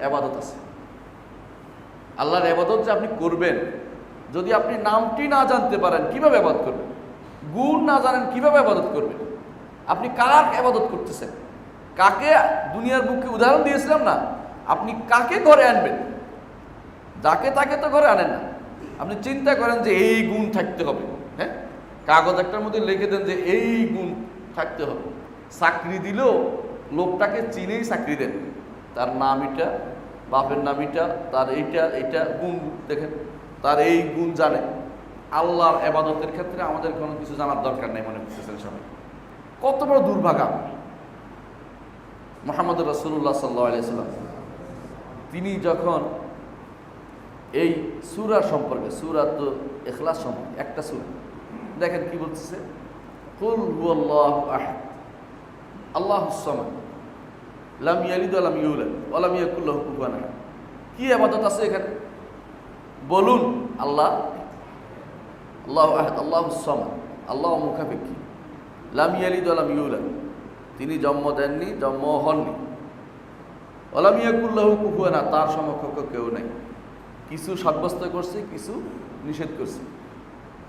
ইবাদত আছে। আল্লাহর ইবাদত যে আপনি করবেন, যদি আপনি নামটি না জানতে পারেন কিভাবে ইবাদত করবেন? গুণ না জানেন কিভাবে ইবাদত করবেন? আপনি কার ইবাদত করতেছেন? কাকে? দুনিয়ার বুকে উদাহরণ দিয়েছিলাম না, আপনি কাকে ঘরে আনবেন? যাকে তাকে তো ঘরে আনেন না। আপনি চিন্তা করেন যে এই গুণ থাকতে হবে, হ্যাঁ, কাগজ একটার মধ্যে লিখে দেন যে এই গুণ থাকতে হবে। চাকরি দিলেও লোকটাকে চিনেই চাকরি দেন, তার নাম এটা, বাপের নাম এটা, তার এইটা গুণ দেখেন, তার এই গুণ জানে, আল্লাহর ইবাদতের ক্ষেত্রে আমাদের কোনো কিছু জানার দরকার নেই মনে করতেছেন সবাই। কত বড় দুর্ভাগা! মুহাম্মদ রাসূলুল্লাহ সাল্লাল্লাহু আলাইহি ওয়াসাল্লাম তিনি যখন এই সূরা সম্পর্কে, সূরাতুল ইখলাস সম্পর্কে একটা সূরা, দেখেন কি বলতেছে, কুল হুয়াল্লাহু আহাদ আল্লাহুস সামাদ লাম ইয়ালিদ ওয়া লাম ইউলাদ ওয়া লাম ইয়াকুল লাহু কুফুয়ান আহাদ। কি ইবাদত আছে এখানে? বলুন আল্লাহ, আল্লাহু আহাদ আল্লাহুস সামাদ, আল্লাহ মুখাপেক্ষী, লাম ইয়ালিদ ওয়া লাম ইউলাদ, তিনি জন্ম দেননি, জন্ম হননি, ওয়া লাম ইয়াকুল লাহু কুফুয়ান আহাদ, তার সমকক্ষ কেউ নাই। কিছু সাব্যস্ত করছে, কিছু নিষেধ করছে,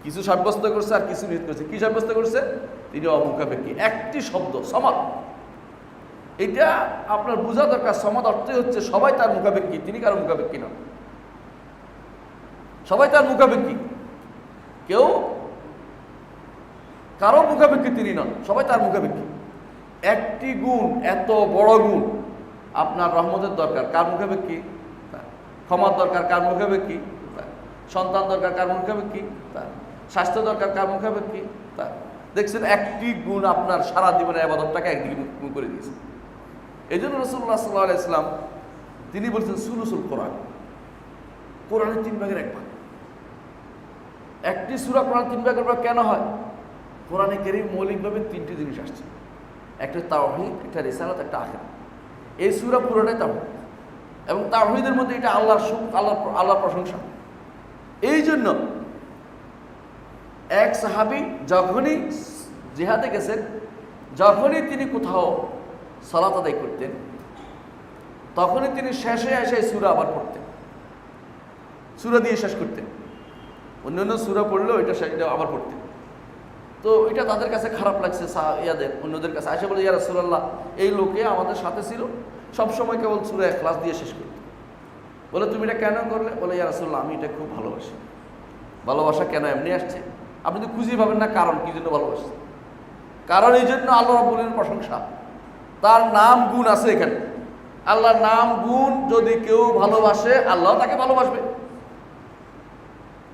কিছু সাব্যস্ত করছে আর কিছু নিষেধ করছে। কি সাব্যস্ত করছে? তিনি অমুখাপেক্ষী। একটি শব্দ সমাদ, এটা আপনার বোঝা দরকার। সমাদ অর্থই হচ্ছে সবাই তার মুখাপেক্ষী, তিনি কারো মুখাপেক্ষী নন। সবাই তার মুখাপেক্ষী, কেউ কারো মুখাপেক্ষী তিনি নন, সবাই তার মুখাপেক্ষী। একটি গুণ, এত বড় গুণ, আপনার রহমতের দরকার কার মুখাপেক্ষী? ক্ষমার দরকার কার মুখাপেক্ষী? সন্তান দরকার কার মুখাপেক্ষী? স্বাস্থ্য দরকার কার মুখাপেক্ষী? দেখছেন একটি গুণ আপনার সারা জীবনের ইবাদতটাকে একদিকে মুখ করে দিয়েছে। এই জন্য রাসূলুল্লাহ সাল্লাল্লাহু আলাইহি ওয়াসাল্লাম তিনি বলছেন সুলুসুল কোরআন, কোরআনের 3 ভাগের 1 ভাগ। একটি সূরা কোরআন 3 ভাগের ভাগ কেন হয়? কোরআনে কারীম মৌলিকভাবে 3টি জিনিস আসছে, একটা তাওহীদ, একটা রিসালাত, একটা আখিরাত। এই সূরা পুরোটাই তাওহীদ, এবং তাওহীদের মধ্যে এটা আল্লাহর আল্লাহর প্রশংসা। এই জন্য এক সাহাবী যখনই জিহাদে গেছেন, যখনই তিনি কোথাও সালাত আদায় করতেন, তখনই তিনি শেষে এসে সূরা আবার পড়তেন, সূরা দিয়ে শেষ করতেন। অন্যান্য সূরা পড়লেও এটা আবার পড়তেন। তো এটা তাদের কাছে খারাপ লাগছে, অন্যদের কাছে আসে বলে, ইয়া রাসূলুল্লাহ, এই লোকে আমাদের সাথে ছিল, সবসময় কেবল সূরা ইখলাস দিয়ে শেষ করত। বলে তুমি এটা কেন করলে? বলে, ইয়া রাসূলুল্লাহ, আমি এটা খুব ভালোবাসি। ভালোবাসা কেন এমনি আসছে? আপনি তো খুঁজে পাবেন না কারণ কি জন্য ভালোবাসছে। কারণ এই জন্য আল্লাহ রাব্বুল আলামিনের প্রশংসা, তার নাম গুণ আছে এখানে। আল্লাহর নাম গুণ যদি কেউ ভালোবাসে, আল্লাহ তাকে ভালোবাসবে।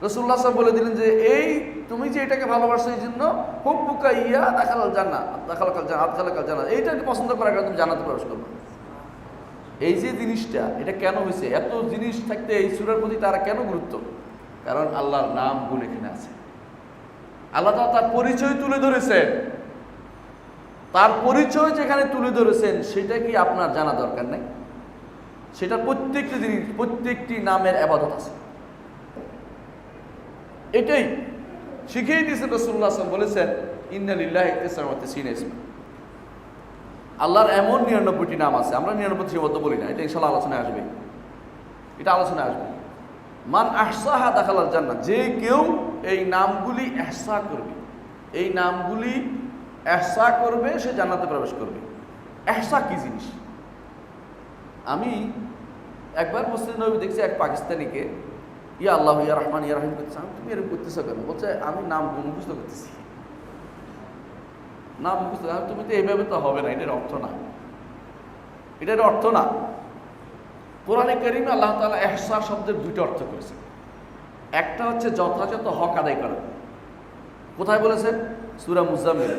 রাসূলুল্লাহ সাল্লাল্লাহু আলাইহি ওয়াসাল্লাম বলে দিলেন যে এই তুমি যে এটাকে ভালোবাসো, এই জন্য হুব্বুকা ইয়া দাখালাল জান্নাহ, দাখালাকাল জান্নাহ, এইটাকে পছন্দ করার কারণে তুমি জান্নাতে প্রবেশ করবে। এই যে জিনিসটা, এটা কেন হয়েছে? এত জিনিস থাকতে এই সূরার প্রতি তারা কেন গুরুত্ব? কারণ আল্লাহর নাম গুণ এখানে আছে। আল্লাহ তাআলা তার পরিচয় তুলে ধরেছেন। তার পরিচয় যেখানে তুলে ধরেছেন, সেটা কি আপনার জানা দরকার নেই? সেটা প্রত্যেকটি জিনিস, প্রত্যেকটি নামের ইবাদত আছে। এটাই শিখিয়ে দিয়েছেন রাসূলুল্লাহ সাল্লাল্লাহু আলাইহি ওয়াসাল্লাম। বলেছেন, ইন্না লিল্লাহি 99 ইসমা, আল্লাহর এমন 99টি নাম আছে। আমরা 99 সীমাবদ্ধ বলি না, এটা ইনশাআল্লাহ আলোচনায় আসবে। এটা আলোচনায় আসবে। মান আহসাহা দাখালাল জান্নাহ, যে কেউ এই নামগুলি ইহসা করবে, এই নামগুলি ইহসা করবে, সে জান্নাতে প্রবেশ করবে। ইহসা কি জিনিস? আমি একবার মসজিদে নববী দেখছি এক পাকিস্তানিকে ইয়া আল্লাহ ইয়া রহমান ইয়া রহিম করতেছে। তুমি এরকম করতেছো কেন? বলছে আমি নাম মুখস্থ করতেছি। নাম মুখস্থ, তুমি তো এইভাবে তো হবে না, এটার অর্থ না, এটার অর্থ না। কোরআনে কারীমে আল্লাহ তাআলা ইহসা শব্দের 2টা অর্থ করেছেন। একটা হচ্ছে যথাযথ হক আদায় করা। কোথায় বলেছেন? সূরা মুজাম্মিল,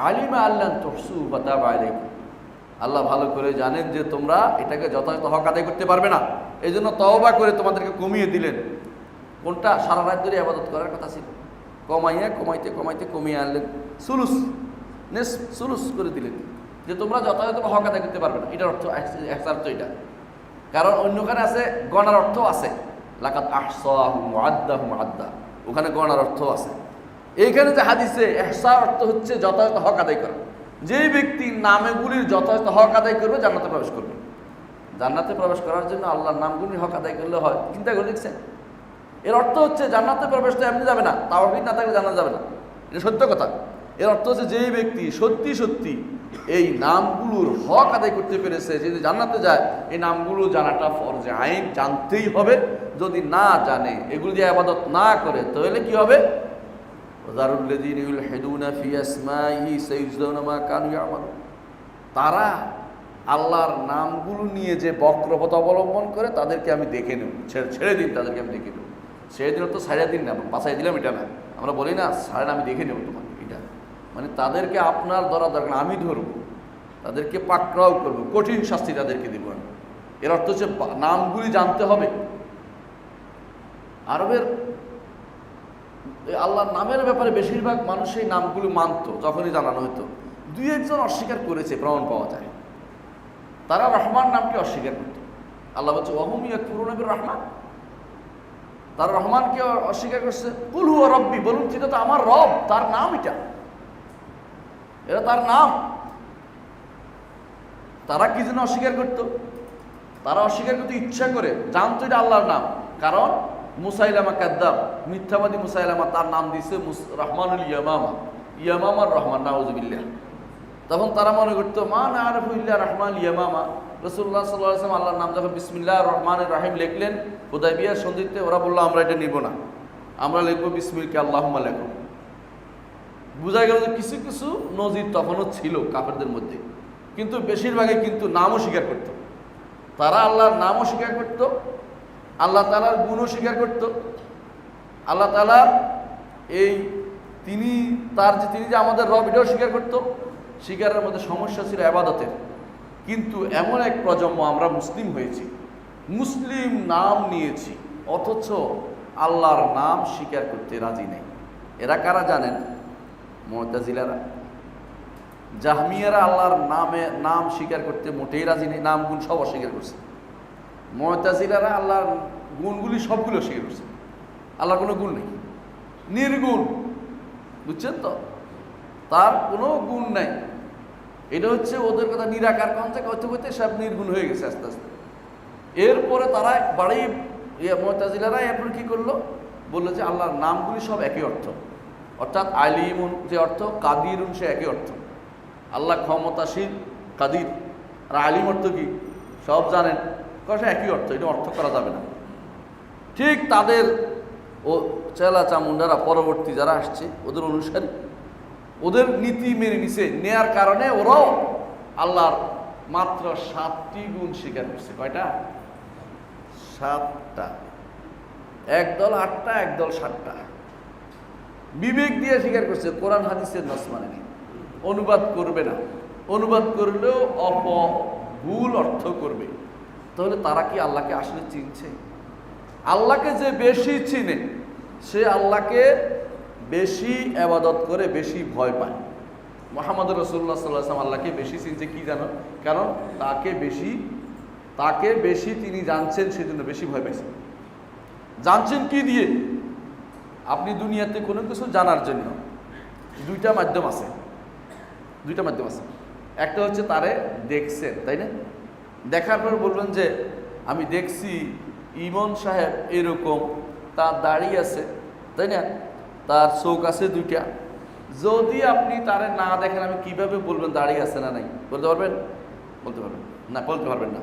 আলিমা আল্লান তুহসু ফাতাবা আলাইকুম, আল্লাহ ভালো করে জানেন যে তোমরা এটাকে যথাযথ হক আদায় করতে পারবে না, এই জন্য তওবা করে তোমাদেরকে কমিয়ে দিলেন। কোনটা? সারা রাত ধরে ইবাদত করার কথা ছিল, কমাইতে কমিয়ে আনলেন, সুলুস করে দিলেন, যে তোমরা যথাযথ হক আদায় করতে পারবে না। এটার অর্থ ইহসার তো এটা। কারণ অন্যখানে আছে গণার অর্থ আছে, লাকাদ আহসাহুম ওয়া আদ্দাহুম আদ্দা, ওখানে গণার অর্থ আছে। এইখানে যে হাদিসে ইহসার অর্থ হচ্ছে যথাযথ হক আদায় করা। যে ব্যক্তি নামগুলির যথাযথ হক আদায় করবে, জান্নাতে প্রবেশ করবে। জান্নাতে প্রবেশ করার জন্য আল্লাহর নামগুলির হক আদায় করলে হয়। চিন্তা করে দেখছেন? এর অর্থ হচ্ছে জান্নাতে প্রবেশ তো এমনি যাবে না, তাওহীদ না থাকলে জান্নাত যাবে না, এটা সত্য কথা। এর অর্থ হচ্ছে যেই ব্যক্তি সত্যি সত্যি এই নামগুলোর হক আদায় করতে পেরেছে, যদি জান্নাতে যায়, এই নামগুলো জানাটা ফরজে আইন, জানতেই হবে। যদি না জানে, এগুলো দিয়ে ইবাদত না করে, তাহলে কি হবে? তারা আল্লাহর নামগুলো নিয়ে যে বক্রপথ অবলম্বন করে, তাদেরকে আমি দেখে নেব, ছেড়ে দিন, তাদেরকে আমি দেখে নেব। ছেড়ে দিলে তো ছাড়িয়ে দিন না, বাঁচাই দিলাম এটা না, আমরা বলি না ছাড়েন আমি দেখে নেব তোমাকে, এটা মানে তাদেরকে আপনার ধরা দরকার না, আমি ধরব, তাদেরকে পাকড়াও করবো, কঠিন শাস্তি তাদেরকে দেবো আমি। এর অর্থ হচ্ছে নামগুলি জানতে হবে। আরবের আল্লাহর নামের ব্যাপারে বেশিরভাগ মানুষ এই নামগুলি মানত যখনই জানানো হতো। দুই একজন অস্বীকার করেছে, প্রমাণ পাওয়া যায়। তারা রহমান নামকে অস্বীকার করত। আল্লাহ বলছে ওয়াহুম ইয়াকফুরুনা বির রহমান, তারা রহমানকে অস্বীকার করছে। কুল হুয়া রব্বি, বলুন সেটা তো আমার রব, তার নাম এটা তার নাম। তারা কি জন্য অস্বীকার করত? তারা অস্বীকার করতে ইচ্ছা করে, জানতো এটা আল্লাহর নাম। কারণ মুসাইলামা কাদ্দাব, মিথ্যাবাদী মুসাইলামা, তার নাম দিয়েছে রহমানুল ইয়ামামা, ইয়ামামার রহমান, নাউযুবিল্লাহ। তখন তারা মনে করতো মা না আরফু ইল্লা রহমান ইয়ামামা। রাসূলুল্লাহ সাল্লাল্লাহু আলাইহি ওয়াসাল্লাম আল্লাহর নাম যখন বিসমিল্লাহির রহমানির রহিম লিখলেন হুদায়বিয়ার সন্ধিতে, ওরা বললো আমরা এটা নিব না, আমরা লিখবো বিসমিল্লাহি আল্লাহুম্মা লাকুম। বোঝা গেল যে কিছু কিছু নজির তখনও ছিল কাফেরদের মধ্যে, কিন্তু বেশিরভাগই কিন্তু নামও স্বীকার করত। তারা আল্লাহর নামও স্বীকার করত, আল্লাহ তাআলার গুণও স্বীকার করত। আল্লাহ তাআলা তিনি যে আমাদের রব, এটাও স্বীকার করত। স্বীকারের মধ্যে সমস্যা ছিল ইবাদতের। কিন্তু এমন এক প্রজন্ম আমরা মুসলিম হয়েছি, মুসলিম নাম নিয়েছি, অথচ আল্লাহর নাম স্বীকার করতে রাজি নেই। এরা কারা জানেন? মুতাজিলারা, জাহমিয়ারা আল্লাহর নাম স্বীকার করতে মোটেই রাজি নেই, নাম গুণ সব অস্বীকার করছে। মুতাজিলারা আল্লাহর গুণগুলি সবগুলো স্বীকার করছে, আল্লাহর কোনো গুণ নেই, নির্গুণ। বুঝছেন তো? তার কোনো গুণ নাই। এটা হচ্ছে ওদের কথা, নিরাকার কনসেপ্ট করতে করতে সব নির্গুণ হয়ে গেছে আস্তে আস্তে। এরপরে তারা বাড়ি মুতাজিলারা এরপর কি করলো? বললো যে আল্লাহর নামগুলি সব একই অর্থ, অর্থাৎ আলিমুন যে অর্থ, কাদিরুন সে একই অর্থ। আল্লাহ ক্ষমতাশীল, কাদির। আর আলিম অর্থ কি? সব জানেন, সে একই অর্থ, এটা অর্থ করা যাবে না। ঠিক তাদের ও চেলা চামুন্ডারা পরবর্তী যারা আসছে, ওদের অনুসারী, ওদের নীতি মেনে নিছে, নেয়ার কারণে ওরাও আল্লাহর মাত্র 7টি গুণ স্বীকার করছে। কয়টা? 7টা। একদল 8টা, একদল 7টা। বিবেক দিয়ে স্বীকার করছে, কোরআন হাদিসের নাস মানে নেই, অনুবাদ করবে না, অনুবাদ করলেও ভুল অর্থ করবে। তাহলে তারা কি আল্লাহকে আসলে চিনছে? আল্লাহকে যে বেশি চিনে সে আল্লাহকে বেশি ইবাদত করে, বেশি ভয় পায়। মুহাম্মদ রাসূলুল্লাহ সাল্লাল্লাহু আলাইহি ওয়াসাল্লাম আল্লাহকে বেশি চিনছে, কি জানো? কারণ তাকে বেশি তিনি জানছেন, সেজন্য বেশি ভয় পাইছেন। জানছেন কি দিয়ে? আপনি দুনিয়াতে কোনো কিছু জানার জন্য দুইটা মাধ্যম আছে। একটা হচ্ছে তারে দেখছেন, তাই না? দেখার পর বলবেন যে আমি দেখছি ইমন সাহেব এরকম, তার দাড়ি আছে, তাই না, তার চোখ আছে 2টা। যদি আপনি তারে না দেখেন, আমি কিভাবে বলবেন দাড়ি আছে না নাই? বলতে পারবেন না, বলতে পারবেন না।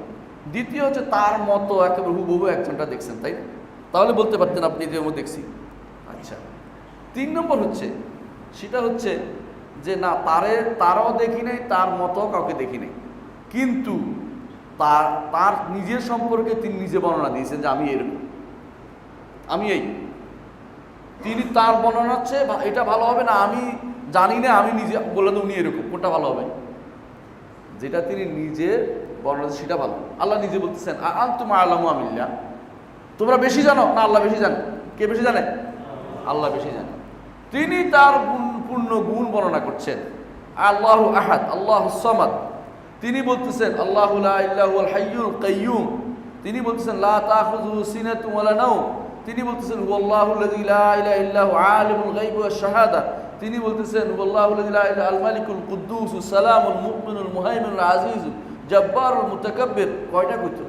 দ্বিতীয় হচ্ছে তার মতো একেবারে হুবহু একজনটা দেখছেন, তাই না? তাহলে বলতে পারতেন আপনি যে আমি দেখছি। আচ্ছা, 3 নম্বর সেটা হচ্ছে যে না, তারাও দেখি নাই, তার মতো কাউকে দেখি নাই, কিন্তু তার নিজের সম্পর্কে তিনি নিজে বর্ণনা দিয়েছেন যে আমি এরকম, আমি এই। তিনি তার বর্ণনা হচ্ছে এটা ভালো হবে না, আমি জানি না, আমি নিজে বললাম উনি এরকম, কোনটা ভালো হবে? যেটা তিনি নিজে বর্ণনা সেটা ভালো। আল্লাহ নিজে বলতেছেন আনতুম আ'লামু আমিল্লাহ, তোমরা বেশি জানো না আল্লাহ বেশি জানে? কে বেশি জানে? আল্লাহ বেশি জানে। তিনি তার পূর্ণ গুণ বর্ণনা করছেন। আল্লাহু আহাদ, আল্লাহুস সামাদ। তিনি বলতেছেন আল্লাহু লা ইলাহা ইল্লাল হাইয়ুল কাইয়্যুম। তিনি বলতেছেন লা তাখুযুহু সিনাতুন ওয়ালা নাওম। তিনি বলতেছেন হুয়াল্লাহুল্লাযী লা ইলাহা ইল্লা হু আলিমুল গায়বি ওয়াশ শাহাদা। তিনি বলতেছেন হুয়াল্লাহুল্লাযী লা ইলাহা আল মালিকুল কুদ্দুসুস সালামুল মুমিনুল মুহাইমিনুল আজিজুল জব্বারুল মুতাকাব্বির। কয়টা কইতো?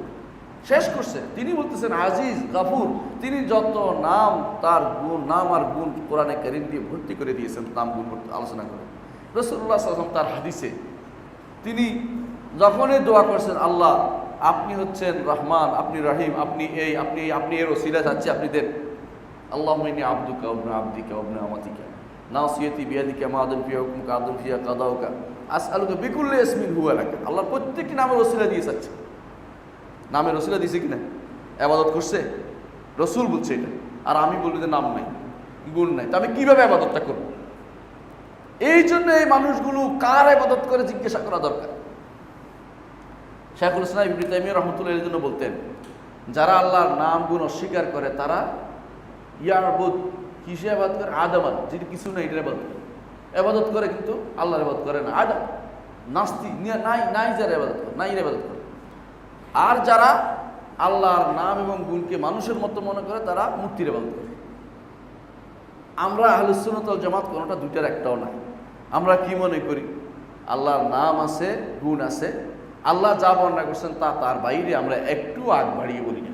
শেষ করছে। তিনি বলতেছেন আজিজ, গাফুর। তিনি যত নাম, তার গুণ, নাম আর গুণ কোরআনে কারীম দিয়ে ভর্তি করে দিয়েছেন, নাম গুণ আলোচনা করে। রাসূলুল্লাহ সাল্লাল্লাহু আলাইহি ওয়াসাল্লাম তার হাদিসে তিনি যখনই দোয়া করছেন, আল্লাহ আপনি হচ্ছেন রহমান, আপনি রহিম, আপনি এর ওসিলা চাচ্ছি, আপনি দেন। আল্লাহুম্মা ইন্নী আবদুকা ওয়া ইবনু আবদিকা ওয়া ইবনু আমাতিকা নাসিয়াতি বিয়াদিকা মাআদুন ফি হুকমুকা আদলুন ফিহা কাদাউকা আসআলুকা বিকুল্লি ইসমিন হুয়া লাকা। আল্লাহর প্রত্যেকটি নামের ওসিলা দিয়ে চাচ্ছে। নামের ওসিলা দিয়েছে কিনা? ইবাদত করছে? রাসূল বলছে এটা। আর আমি বলি যে নাম নাই, গুণ নাই, তো আমি কিভাবে ইবাদতটা করব? এই জন্য এই মানুষগুলো কার ইবাদত করে জিজ্ঞাসা করা দরকার। শাইখুল ইসলাম ইবনে তাইমিয়া রাহমাতুল্লাহ এর জন্য বলতেন, যারা আল্লাহর নাম গুণ অস্বীকার করে তারা ইয়ারবুদ, কিসে ইবাদত করে? আদামান, যেটা কিছু নাই এটা ইবাদত করে। ইবাদত করে কিন্তু আল্লাহর ইবাদত করে না। আদাম, নাস্তি, নাই যারা ইবাদত করে, নাই ইবাদত করে। আর যারা আল্লাহর নাম এবং গুণকে মানুষের মতো মনে করে তারা মূর্তির ইবাদত করে। আমরা আহলুস সুন্নাত ওয়াল জামাত কোনোটা দুইটার একটাও নাই। আমরা কি মনে করি? আল্লাহর নাম আছে, গুণ আছে, আল্লাহ যা বর্ণনা করছেন তা তার বাইরে আমরা একটু আগ বাড়িয়ে বলি না।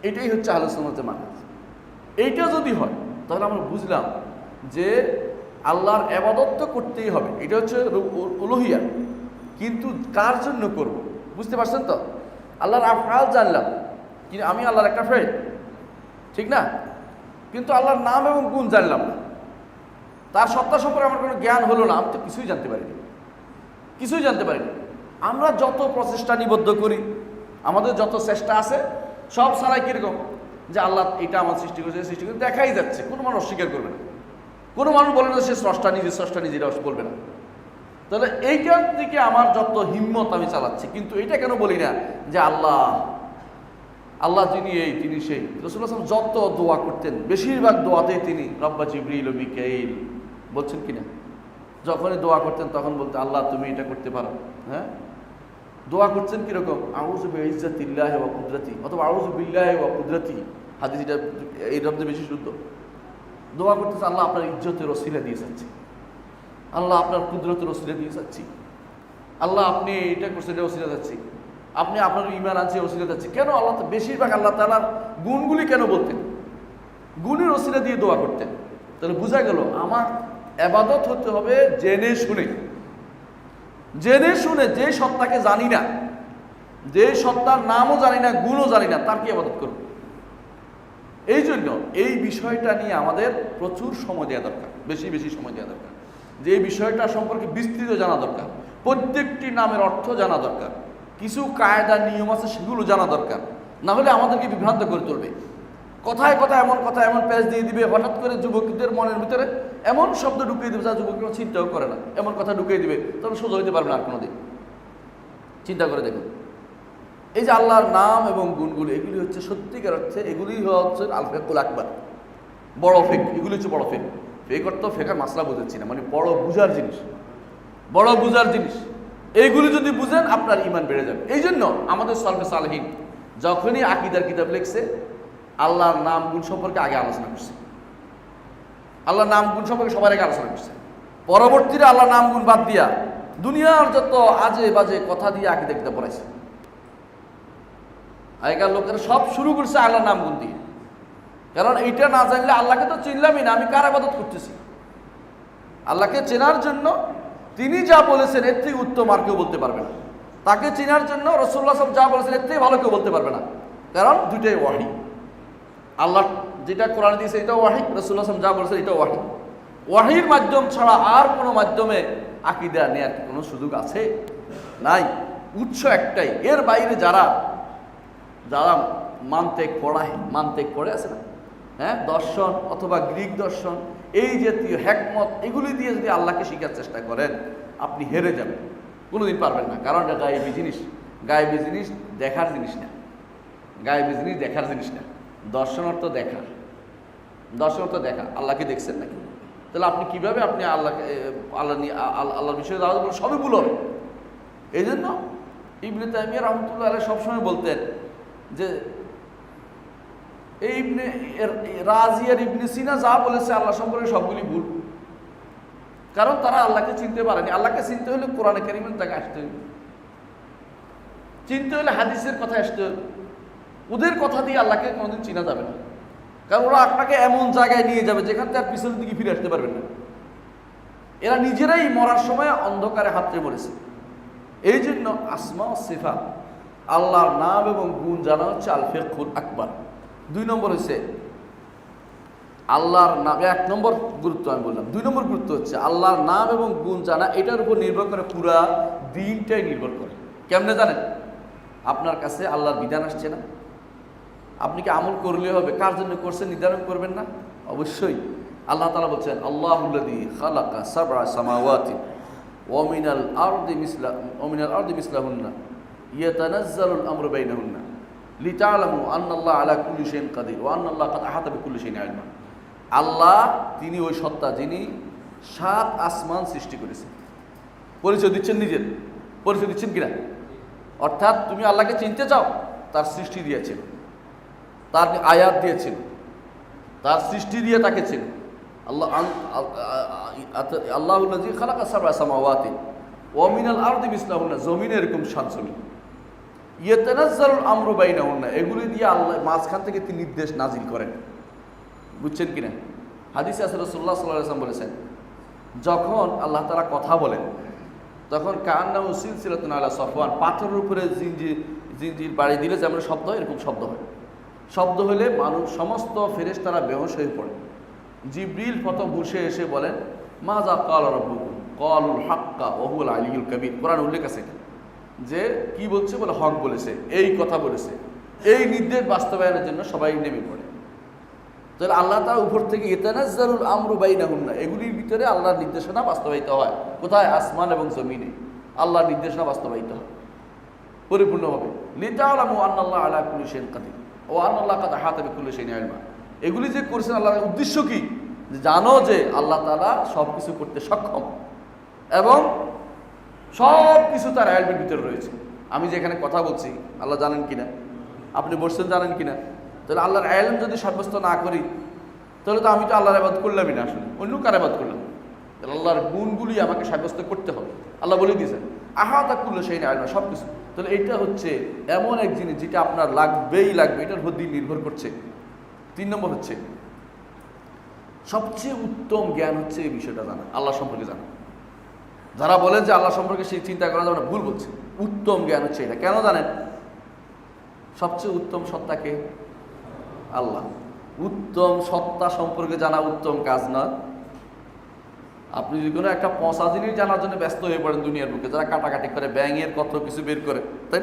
এটাই হচ্ছে আহলুস সুন্নাত ওয়াল জামাত। এইটা যদি হয় তাহলে আমরা বুঝলাম যে আল্লাহর ইবাদত তো করতেই হবে, এটা হচ্ছে উলুহিয়া। কিন্তু কার জন্য করব? বুঝতে পারছেন তো? আল্লাহর আফআল জানলাম, কিন্তু আমি আল্লাহর একটা ফেল, ঠিক না? কিন্তু আল্লাহর নাম এবং গুণ জানলাম না, তার সত্তা সম্পর্কে আমার কোনো জ্ঞান হলো না, আমি তো কিছুই জানতে পারিনি, কিছুই জানতে পারিনি। আমরা যত প্রচেষ্টা নিবদ্ধ করি, আমাদের যত চেষ্টা আছে, সব ছাড়াই কীরকম যে আল্লাহ এটা আমার সৃষ্টি করেছে, সৃষ্টি করে দেখাই যাচ্ছে। কোনো মানুষ অস্বীকার করবে না, কোনো মানুষ বলে না সে স্রষ্টা নিজে এটা বলবে না। তাহলে এইখান থেকে আমার যত হিম্মত আমি চালাচ্ছি, কিন্তু এটা কেন বলি না যে আল্লাহ যিনি এই তিনি সেই। রাসূলুল্লাহ সাল্লাল্লাহু আলাইহি ওয়াসাল্লাম যত দোয়া করতেন, বেশিরভাগ দোয়াতেই তিনি রব্বা জিবরিল ও মিকাইল বলছেন কিনা? যখনই দোয়া করতেন তখন বলতেন আল্লাহ তুমি এটা করতে পারো। হ্যাঁ, দোয়া করছেন কিরকম? আউযু বিইজ্জাতিল্লাহি ওয়া কুদরাতি, অথবা আউযু বিল্লাহি ওয়া কুদরাতি, হাদিস এটা এই রব্দে বেশি শুদ্ধ। দোয়া করতেছে আল্লাহ আপনার ইজ্জতের ওসিলা দিয়ে যাচ্ছি, আল্লাহ আপনার কুদরতের ওসিলা দিয়ে যাচ্ছি, আল্লাহ আপনি এটা করছেন এটা ওসিলা যাচ্ছি, আপনি আপনার ঈমান আছে ওসিলা যাচ্ছি। কেন? আল্লাহ তো বেশিরভাগ আল্লাহ তাআলার গুণগুলি কেন বলতেন? গুণের ওসিলা দিয়ে দোয়া করতেন। তাহলে বোঝা গেল আমার ইবাদত হতে হবে জেনে শুনে। জেনে শুনে, যে সত্তাকে জানি না, যে সত্তার নামও জানি না, গুণও জানি না, তার কি ইবাদত করব? এই জন্য এই বিষয়টা নিয়ে আমাদের প্রচুর সময় দেওয়া দরকার, বেশি বেশি সময় দেওয়া দরকার। যে এই বিষয়টা সম্পর্কে বিস্তৃত জানা দরকার, প্রত্যেকটি নামের অর্থ জানা দরকার, কিছু কায়দা নিয়ম আছে সেগুলো জানা দরকার। না হলে আমাদেরকে বিভ্রান্ত করে তুলবে। কথায় কথায় এমন কথা, এমন প্যাচ দিয়ে দিবে, হঠাৎ করে যুবকদের মনের ভিতরে এমন শব্দ ঢুকিয়ে দেবে যা যুবকরা চিন্তাও করে না, এমন কথা ঢুকিয়ে দিবে, তখন সোজা হইতে পারবে না আর কোনোদিন। চিন্তা করে দেখুন, এই যে আল্লাহর নাম এবং গুণগুলি, এগুলি হচ্ছে সত্যিকার অর্থে, এগুলি হচ্ছে আল ফেকুল আকবার, বড় ফেক। এগুলি হচ্ছে বড় ফেক। ফেক অর্থ ফেকার মাসলা বুঝাচ্ছি না, মানে বড় বুঝার জিনিস, বড় বুঝার জিনিস। এইগুলি যদি বুঝেন আপনার ঈমান বেড়ে যাবে। এই জন্য আমাদের সালফে সালেহীন যখনই আকীদার কিতাব লিখছে, আল্লাহর নাম গুণ সম্পর্কে আগে আলোচনা করছে, আল্লাহর নাম গুণ সম্পর্কে সবার আগে আলোচনা করছে। পরবর্তীতে আল্লাহর নাম গুণ বাদ দিয়া দুনিয়ার যত আজে বাজে কথা দিয়ে আকীদা কিতাব পড়াইছে। আগেকার লোকেরা সব শুরু করছে আল্লাহর নাম গুণ দিয়ে। কারণ এইটা না জানলে আল্লাহকে তো চিনলামই না, আমি কার ইবাদত করতেছি? আল্লাহকে চেনার জন্য তিনি যা বলেছেন এর থেকে উত্তম আর কেউ বলতে পারবে না। তাকে চেনার জন্য রাসূলুল্লাহ সাল্লাল্লাহু আলাইহি ওয়াসাল্লাম যা বলেছেন এর থেকে ভালো কেউ বলতে পারবে না। কারণ দুইটাই ওয়াহী। আল্লাহ যেটা কোরআন দিয়েছে এটাও ওয়াহী, রাসূলুল্লাহ সাল্লাল্লাহু আলাইহি ওয়াসাল্লাম যা বলেছেন এটাও ওয়াহী। ওয়াহীর মাধ্যম ছাড়া আর কোনো মাধ্যমে আকীদা নেওয়ার কোনো সুযোগ আছে? নাই। উৎস একটাই। এর বাইরে যারা মান্তেক পড়ে আছে না, হ্যাঁ, দর্শন অথবা গ্রিক দর্শন, এই জাতীয় হ্যাকমত, এগুলি দিয়ে যদি আল্লাহকে শেখার চেষ্টা করেন আপনি হেরে যাবেন, কোনোদিন পারবেন না। কারণ এটা গায়েবী জিনিস, গায়েবী জিনিস দেখার জিনিস না, গায়েবী জিনিস দেখার জিনিস না। দর্শন অর্থ দেখা, দর্শন অর্থ দেখা। আল্লাহকে দেখছেন নাকি? তাহলে আপনি কিভাবে আপনি আল্লাহর বিষয়ে সবই ভুল হবে। এই জন্য ইবনে তাইমিয়া রাহমাতুল্লাহ আলাইহি সবসময় বলতেন যে এই রাজিয়ার ইবনে সিনা যা বলেছে আল্লাহ সম্পর্কে সবগুলি ভুল। কারণ তারা আল্লাহকে চিনতে পারেনি। আল্লাহকে চিনতে হলে কোরআনে কারিমের তাকে আসতে হবে, চিনতে হলে হাদিসের কথা আসতে হবে। ওদের কথা দিয়ে আল্লাহকে কোনোদিন চিনা যাবে না। কারণ ওরা আপনাকে এমন জায়গায় নিয়ে যাবে যেখান থেকে আর পিছনের দিকে ফিরে আসতে পারবেন না। এরা নিজেরাই মরার সময় অন্ধকারে হাতড়ে মরেছে। এই জন্য আসমা ও সিফাত, আল্লাহর নাম এবং গুণ জানা হচ্ছে আল ফিকহুল আকবার। 2 নম্বর হচ্ছে আল্লাহর নাম, 1 নম্বর গুরুত্ব আমি বললাম। 2 নম্বর গুরুত্ব হচ্ছে আল্লাহর নাম এবং গুণ জানা। এটার উপর নির্ভর করে পুরা দিনটাই নির্ভর করে। কেমনে জানেন? আপনার কাছে আল্লাহর বিধান আসছে না, আপনি কি আমল করলে হবে? কার জন্য করছেন নির্ধারণ করবেন না? অবশ্যই। আল্লাহ তাআলা বলছেন, আল্লাহুল্লাযী খালাকা সাবআ সামাওয়াতি ওয়া মিনাল আরদি মিসলাহুন্না ইয়াতানাজ্জালুল আমরু বাইনাহুন্না লিতা'লামু আন্নাল্লাহা আলা কুল্লি শাইইন কাদির ওয়া আন্নাল্লাহা কাদ আহাতা বিকুল্লি শাইইন ইলমা। আল্লাহ তিনি ওই সত্তা যিনি 7 আসমান সৃষ্টি করেছেন। পরিচয় দিচ্ছেন, নিজের পরিচয় দিচ্ছেন কিনা? অর্থাৎ তুমি আল্লাহকে চিনতে চাও, তার সৃষ্টি দিয়েছেন, তার আয়াত দিয়েছেন, তার সৃষ্টি দিয়ে তাকে চেন। আল্লাহুল্লাযী খালাকা সাবআ সামাওয়াতি ওয়া মিনাল আরদি মিসলাহুন্না, জমিনে এরকম 7 জমিন, ইয়াতানাজ্জালুল আমরু বাইনাহুন্না, এগুলি দিয়ে আল্লাহ মাঝখান থেকে তিনি নির্দেশ নাজিল করেন। বুঝছেন কিনা? হাদিসে আছে রাসূলুল্লাহ সাল্লাল্লাহু আলাইহি ওয়াসাল্লাম বলেছেন, যখন আল্লাহ তাআলা কথা বলেন তখন কান্নাহু সিলসিলাতুন আলা সাফওয়ান, পাথরের উপরে জিনজির বাড়ি দিলে যেমন শব্দ হয় এরকম শব্দ হয়। শব্দ হলে মানুষ সমস্ত ফেরেশতারা বেহুশ হয়ে পড়ে। জিবরিল প্রথম বসে এসে বলেন, মাযা ক্বালা রাব্বুকুম ক্বালুল হাক্কা ওয়া হুয়াল আলিয়্যুল কাবীর। কোরআন উল্লেখ আছে যে কি বলছে, বলে হক বলেছে, এই কথা বলেছে। এই নির্দেশ বাস্তবায়নের জন্য সবাই নেমে পড়ে। তাহলে আল্লাহ তাআলা উপর থেকে ইয়াতানাজ্জালুল আমরু বাইনাহুন্না, এগুলির ভিতরে আল্লাহর নির্দেশনা বাস্তবায়িত হয়। কোথায়? আসমান এবং জমিনে আল্লাহর নির্দেশনা বাস্তবায়িত হয় পরিপূর্ণভাবে। লিতা'লামু আন্নাল্লাহা আলা কুল্লি শাইইন কাদির ওয়া আন্নাল্লাহা কাদ আহাতা বিকুল্লি শাইইন ইলমা। এগুলি যে করেছেন আল্লাহর উদ্দেশ্য কি? জানো যে আল্লাহ তাআলা সব কিছু করতে সক্ষম এবং সব কিছু তার ইলমের ভিতরে রয়েছে। আমি যে এখানে কথা বলছি আল্লাহ জানেন কিনা, আপনি বলছেন জানেন কিনা? তাহলে আল্লাহর ইলম যদি সাব্যস্ত না করি তাহলে তো আমি তো আল্লাহর ইবাদত করলামই না, আসলে অন্য কার ইবাদত করলাম। তাহলে আল্লাহর গুণগুলি আমাকে সাব্যস্ত করতে হবে। আল্লাহ বলে দিয়েছেন আহাতা কুল্লি শাইইন ইলমা, সব কিছু। তাহলে এটা হচ্ছে এমন এক জিনিস যেটা আপনার লাগবেই লাগবে, এটার উপর দিয়ে নির্ভর করছে। 3 নম্বর হচ্ছে সবচেয়ে উত্তম জ্ঞান হচ্ছে এই বিষয়টা জানা, আল্লাহ সম্পর্কে জানা। যারা বলেন যে আল্লাহ সম্পর্কে সেই চিন্তা করা যাবে না, ভুল বলছে। উত্তম জ্ঞান হচ্ছে এটা। কেন জানেন? সবচেয়ে উত্তম সত্তাকে আল্লাহ। উত্তম সত্তা সম্পর্কে জানা উত্তম কাজ না। আপনি যদি কোনো একটা পচা জিনিস জানার জন্য ব্যস্ত হয়ে পড়েন দুনিয়ার বুকে, যারা কাটাকাটি করে ব্যাঙের কত কিছু বের করে, তাই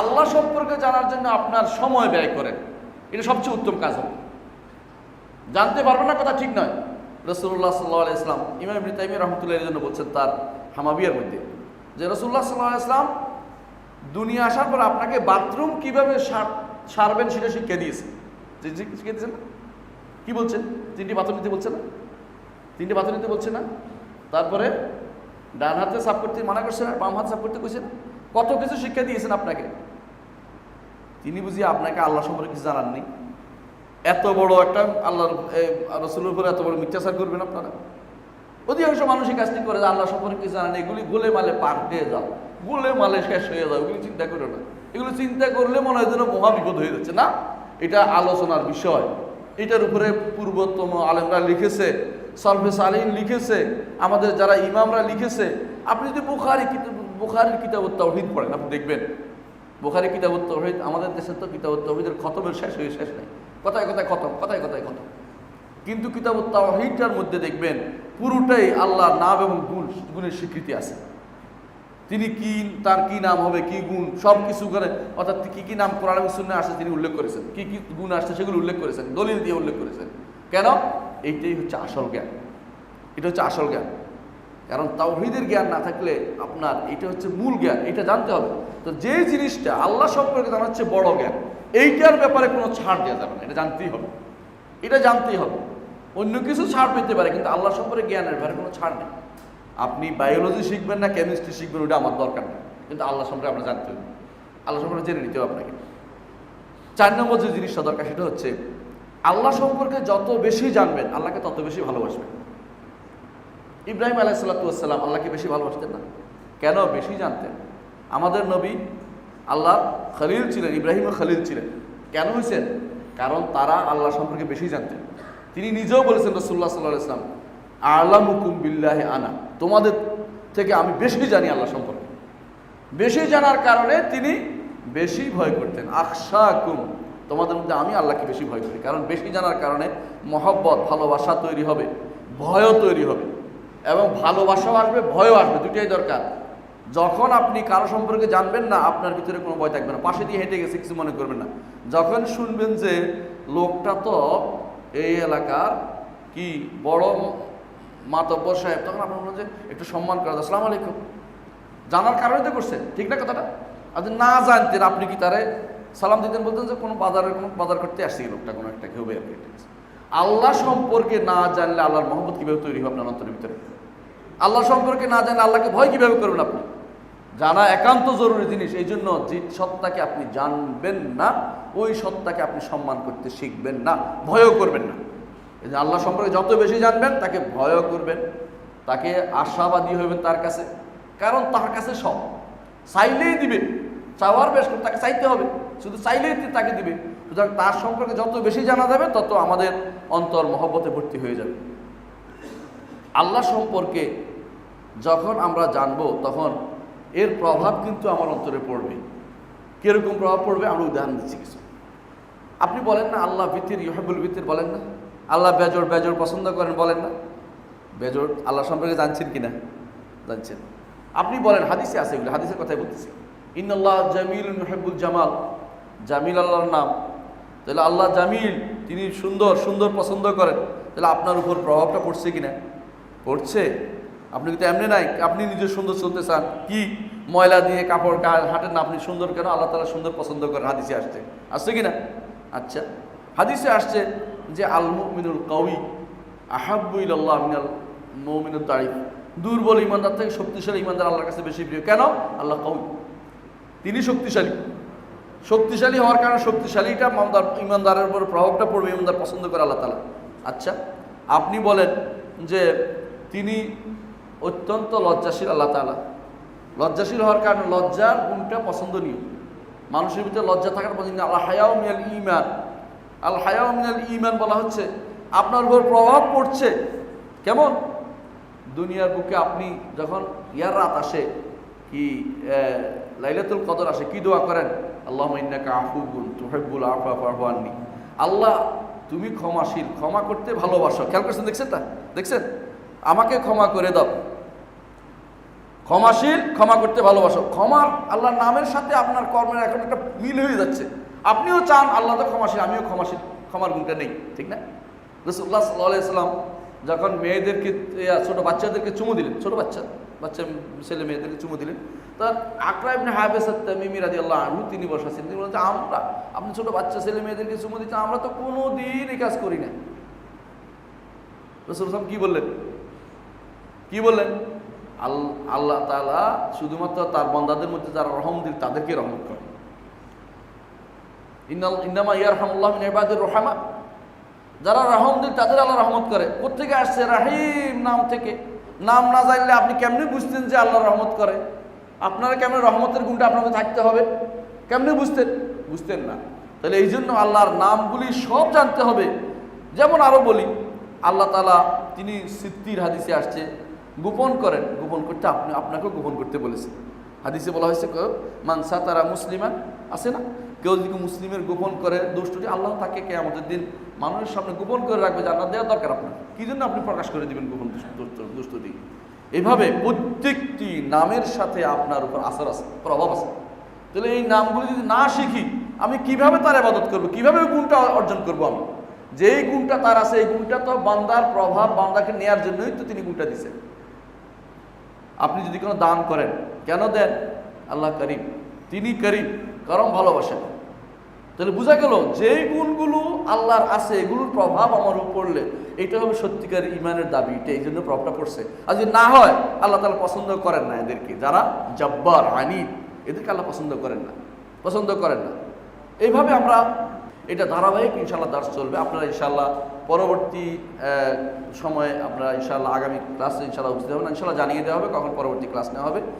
আল্লাহ সম্পর্কে জানার জন্য আপনার সময় ব্যয় করেন, এটা সবচেয়ে উত্তম কাজ হবে। জানতে পারবেন না, কথা ঠিক নয়। রাসূলুল্লাহ সাল্লাল্লাহু আলাইহি ওয়াসাল্লাম, ইমাম ইবনে তাইমিয়া রাহমাতুল্লাহি আলাইহি জন্য বলছেন তার হামাবিয়ার মধ্যে, যে রাসূলুল্লাহ সাল্লাল্লাহু আলাইহি ওয়াসাল্লাম দুনিয়া আসার পর আপনাকে বাথরুম কিভাবে সারবেন সেটা শিখিয়ে দিয়েছে। যে শিখিয়ে দিয়েছেন না? কি বলছেন? 3টি বাথরুম নিতে বলছে না? 3টে বাথরুম নিতে বলছে না? তারপরে ডান হাতে সাফ করতে মানা করছে না, বাম হাত সাফ করতে কইছেন। কত কিছু শিক্ষা দিয়েছেন আপনাকে। তিনি বুঝি আপনাকে আল্লাহ সম্পর্কে কিছু জানাননি? এত বড় একটা আল্লাহর রাসূলের উপরে এত বড় মিথ্যাচার করবেন আপনারা? অধিকাংশ মানুষই কাজটি করে যে আল্লাহ সম্পর্কে কিছু জানেন, এগুলি গোলে মালে পার হয়ে যাও, গোলে মালে শেষ হয়ে যাও, এগুলি চিন্তা করো না। এগুলো চিন্তা করলে মনে হয় যেন মহা বিপদ হয়ে যাচ্ছে। না, এটা আলোচনার বিষয়। এটার উপরে পূর্বতম আলেমরা লিখেছে, সলফে সালিহিন লিখেছে, আমাদের যারা ইমামরা লিখেছে। আপনি যদি বুখারীর কিতাবুত তাওহীদ পড়েন, আপনি দেখবেন বুখারী কিতাবুত তাওহীদ, আমাদের দেশে তো কিতাবুত তাওহীদের খতমের শেষ নেই, কথায় কথায় খতম, কথায় কথায় খতম। কিন্তু কিতাবুত তাওহীদটার মধ্যে দেখবেন পুরোটাই আল্লাহর নাম এবং গুণের স্বীকৃতি আছে। তিনি কি, তার কি নাম হবে, কি গুণ, সব কিছু করে, অর্থাৎ কি কি নাম কোরআন এবং সুন্নাহে আসছে তিনি উল্লেখ করেছেন, কি কি গুণ আসছে সেগুলো উল্লেখ করেছেন, দলিল দিয়ে উল্লেখ করেছেন। কেন? এইটাই হচ্ছে আসল জ্ঞান। এটা হচ্ছে আসল জ্ঞান। কারণ তাওহীদের জ্ঞান না থাকলে আপনার এটা হচ্ছে মূল জ্ঞান, এটা জানতে হবে। তো যে জিনিসটা আল্লাহ সম্পর্কে জানা হচ্ছে বড় জ্ঞান, এইটার ব্যাপারে কোনো ছাড় দেওয়া যাবে না, এটা জানতেই হবে, এটা জানতেই হবে। অন্য কিছু ছাড় পেতে পারে, কিন্তু আল্লাহ সম্পর্কে জ্ঞানের ব্যাপারে কোনো ছাড় নেই। আপনি বায়োলজি শিখবেন না কেমিস্ট্রি শিখবেন, ওটা আমার দরকার নেই, কিন্তু আল্লাহ সম্পর্কে আপনার জানতে হবে, আল্লাহ সম্পর্কে জেনে নিতে হবে আপনাকে। 4 নম্বর যে জিনিসটা দরকার সেটা হচ্ছে আল্লাহ সম্পর্কে যত বেশি জানবেন আল্লাহকে তত বেশি ভালোবাসবেন। ইব্রাহিম আলাইহিস সালাতু ওয়াস সালাম আল্লাহকে বেশি ভালোবাসতেন না? কেন? বেশি জানতেন। আমাদের নবী আল্লাহ খলিল ছিলেন, ইব্রাহিমও খলিল ছিলেন। কেন হয়েছেন? কারণ তারা আল্লাহ সম্পর্কে বেশি জানতেন। তিনি নিজেও বলেছেন রাসূলুল্লাহ সাল্লাল্লাহু আলাইহি ওয়াসাল্লাম, আ'লামুকুম বিল্লাহি আনা, তোমাদের থেকে আমি বেশি জানি আল্লাহ সম্পর্কে। বেশি জানার কারণে তিনি বেশি ভয় করতেন। আখশাকুম, তোমাদের মধ্যে আমি আল্লাহকে বেশি ভয় করি। কারণ বেশি জানার কারণে মহব্বত, ভালোবাসা তৈরি হবে, ভয়ও তৈরি হবে, এবং ভালোবাসাও আসবে, ভয়ও আসবে, দুটাই দরকার। যখন আপনি কারো সম্পর্কে জানবেন না, আপনার ভিতরে কোনো ভয় থাকবে না, পাশে দিয়ে হেঁটে গেছে কিছু মনে করবেন না। যখন শুনবেন যে লোকটা তো এই এলাকার কি বড় মাতব্বর সাহেব, তখন আপনার মনে হচ্ছে একটু সম্মান করা যায়, আসসালামু আলাইকুম, জানার কারণে তো করছেন, ঠিক না কথাটা? আপনি না জানতেন, আপনি কি তারে সালাম দিতেন, বলতেন যে কোনো বাজার করতে আসছে লোকটা, কোনো একটা কেউ বের করে। আল্লাহ সম্পর্কে না জানলে আল্লাহর মহব্বত কীভাবে তৈরি হবে আপনার অন্তরের ভিতরে? আল্লাহ সম্পর্কে না জানলে আল্লাহকে ভয় কীভাবে করবেন আপনি? জানা একান্ত জরুরি জিনিস। এই জন্য যে সত্তাকে আপনি জানবেন না, ওই সত্তাকে আপনি সম্মান করতে শিখবেন না, ভয়ও করবেন না। এই যে আল্লাহ সম্পর্কে যত বেশি জানবেন, তাকে ভয়ও করবেন, তাকে আশাবাদী হইবেন তার কাছে, কারণ তার কাছে সব চাইলেই দিবে, চাওয়ার বেশ তাকে চাইতে হবে, শুধু চাইলেই তাকে দিবে। সুতরাং তার সম্পর্কে যত বেশি জানা যাবে, তত আমাদের অন্তর মহব্বতে ভর্তি হয়ে যাবে। আল্লাহ সম্পর্কে যখন আমরা জানবো, তখন এর প্রভাব কিন্তু আমার অন্তরে পড়বে। কিরকম প্রভাব পড়বে আমরা উদাহরণ দিচ্ছি কিছু। আপনি বলেন না আল্লাহ ভিতির, ইউহিব্বুল ভিতির বলেন না, আল্লাহ বেজোড় পছন্দ করেন বলেন না? বেজোড় আল্লাহ সম্পর্কে জানছেন কিনা? জানছেন। আপনি বলেন, হাদিসে আছে এগুলো, হাদিসের কথাই বলতেছি, ইন্নাল্লাহ জামিলুন ইউহিব্বুল জামাল, জামিল আল্লাহর নাম। তাহলে আল্লাহ জামিল, তিনি সুন্দর পছন্দ করেন। তাহলে আপনার উপর প্রভাবটা পড়ছে কিনা? পড়ছে। আপনি কিন্তু এমনি নাই, আপনি নিজে সুন্দর চলতে চান, কি ময়লা দিয়ে কাপড় হাঁটেন না, আপনি সুন্দর কেন? আল্লাহ তাআলা সুন্দর পছন্দ করেন, হাদিসে আসছে কিনা? আচ্ছা, হাদিসে আসছে যে আল মুমিনুল কাউই আহাব্বু ইলাল্লাহ মিনাল মুমিনুত দাঈফ, দুর্বল ইমানদার থেকে শক্তিশালী ইমানদার আল্লাহর কাছে বেশি প্রিয়। কেন? আল্লাহ কাউই, তিনি শক্তিশালী হওয়ার কারণে শক্তিশালীটা ইমানদারের উপর প্রভাবটা পড়বে, ইমানদার পছন্দ করে আল্লাহ তাআলা। আচ্ছা, আপনি বলেন যে তিনি অত্যন্ত লজ্জাশীল, আল্লাহ তাআলা লজ্জাশীল হওয়ার কারণে লজ্জার গুণটা পছন্দনীয়, মানুষের ভিতরে লজ্জা থাকার পছন্দ। আল হায়াউ মিনাল ঈমান, আল হায়াউ মিনাল ঈমান বলা হচ্ছে আপনার উপর প্রভাব পড়ছে। কেমন? দুনিয়ার বুকে আপনি যখন ইয়ার রাত আসে, কি লাইলাতুল কদর আসে, কি দোয়া করেন? আল্লাহুম্মা ইন্নাকা আফুউন তুহিব্বুল আফওয়া ফা'ফু আন্নী। আল্লাহ তুমি ক্ষমাশীল, ক্ষমা করতে ভালোবাসো। খেয়াল করছেন? দেখছেন? আমাকে ক্ষমা করে দাও। ক্ষমাশীল, ক্ষমা করতে ভালোবাসো। ক্ষমার আল্লাহর নামের সাথে আপনার কর্মের এখন একটা মিল হয়ে যাচ্ছে। আপনিও চান আল্লাহ তো ক্ষমাশীল, আমিও ক্ষমাশীল, ক্ষমার গুণটা নেই, ঠিক না? রাসূলুল্লাহ সাল্লাল্লাহু আলাইহি ওয়াসাল্লাম যখন মেয়েদেরকে, ছোট বাচ্চাদেরকে চুমু দিলেন, ছোট বাচ্চা ছেলে মেয়েদেরকে চুমু দিলেন, তখন আকরা ইবনে হাবিস আত-তামিমি রাদিয়াল্লাহু আনহু তিনি বসেছেন, তিনি বলেন, আপনি ছোট বাচ্চা ছেলে মেয়েদেরকে চুমু দিচ্ছেন, আমরা তো কোনোদিন এই কাজ করি না। রাসূল সাল্লাল্লাহু কি বললেন? আল্লাহ তাআলা শুধুমাত্র তার বান্দাদের মধ্যে যারা রহম দিল তাদেরকে রহমত করে। ইন্নামা ইয়ারহামুল্লাহু মিন ইবাদির রহমা, যারা রহম দিল তাদের আল্লাহ রহমত করে। কোথেকে আসছে? রাহিম নাম থেকে। নাম না জানলে আপনি কেমনে বুঝতেন যে আল্লাহ রহমত করে? আপনারা কেমনে রহমতের গুণটা আপনাকে থাকতে হবে, কেমনে বুঝতেন না। তাহলে এই জন্য আল্লাহর নামগুলি সব জানতে হবে। যেমন আরো বলি, আল্লাহ তাআলা তিনি সিত্তির, হাদিসে আসছে গোপন করেন, গোপন করতে আপনাকেও গোপন করতে বলেছে। হাদিসে বলা হয়েছে মান সাতারা মুসলিমান, আছে না, কেউ যদি মুসলিমের গোপন করে দুষ্টটি, আল্লাহ তাকে কিয়ামতের দিন মানুষের সামনে গোপন করে রাখবে, জান্নাত দেওয়া দরকার আপনার, কি জন্য আপনি প্রকাশ করে দিবেন গোপন দুষ্টটি? এভাবে প্রত্যেকটি নামের সাথে আপনার উপর আসার আছে, প্রভাব আছে। তাহলে এই নামগুলি যদি না শিখি, আমি কিভাবে তার ইবাদত করবো, কিভাবে গুণটা অর্জন করবো? আমি যেই গুণটা তার আছে, এই গুণটা তো বান্দার প্রভাব, বান্দাকে নেয়ার জন্যই তো তিনি গুণটা দিচ্ছেন। আপনি যদি কোনো দান করেন, কেন দেন? আল্লাহ করিম, তিনি করিম, কারণ ভালোবাসেন। তাহলে বোঝা গেল যেই গুণগুলো আল্লাহর আছে, এগুলোর প্রভাব আমার উপর পড়লে এটা হবে সত্যিকার ইমানের দাবি, এটা এই জন্য প্রভাবটা পড়ছে। আর যদি না হয়, আল্লাহ তাআলা পছন্দ করেন না এদেরকে, যারা জব্বার আনিব, এদেরকে আল্লাহ পছন্দ করেন না। এইভাবে আমরা এটা ধারাবাহিক ইনশাআল্লাহ দার্স চলবে। আপনারা ইনশাআল্লাহ পরবর্তী সময়ে আপনারা ইনশাআল্লাহ আগামী ক্লাসে ইনশাআল্লাহ উপস্থিত হবেন, ইনশাআল্লাহ জানিয়ে দেওয়া হবে কখন পরবর্তী ক্লাস নেওয়া হবে।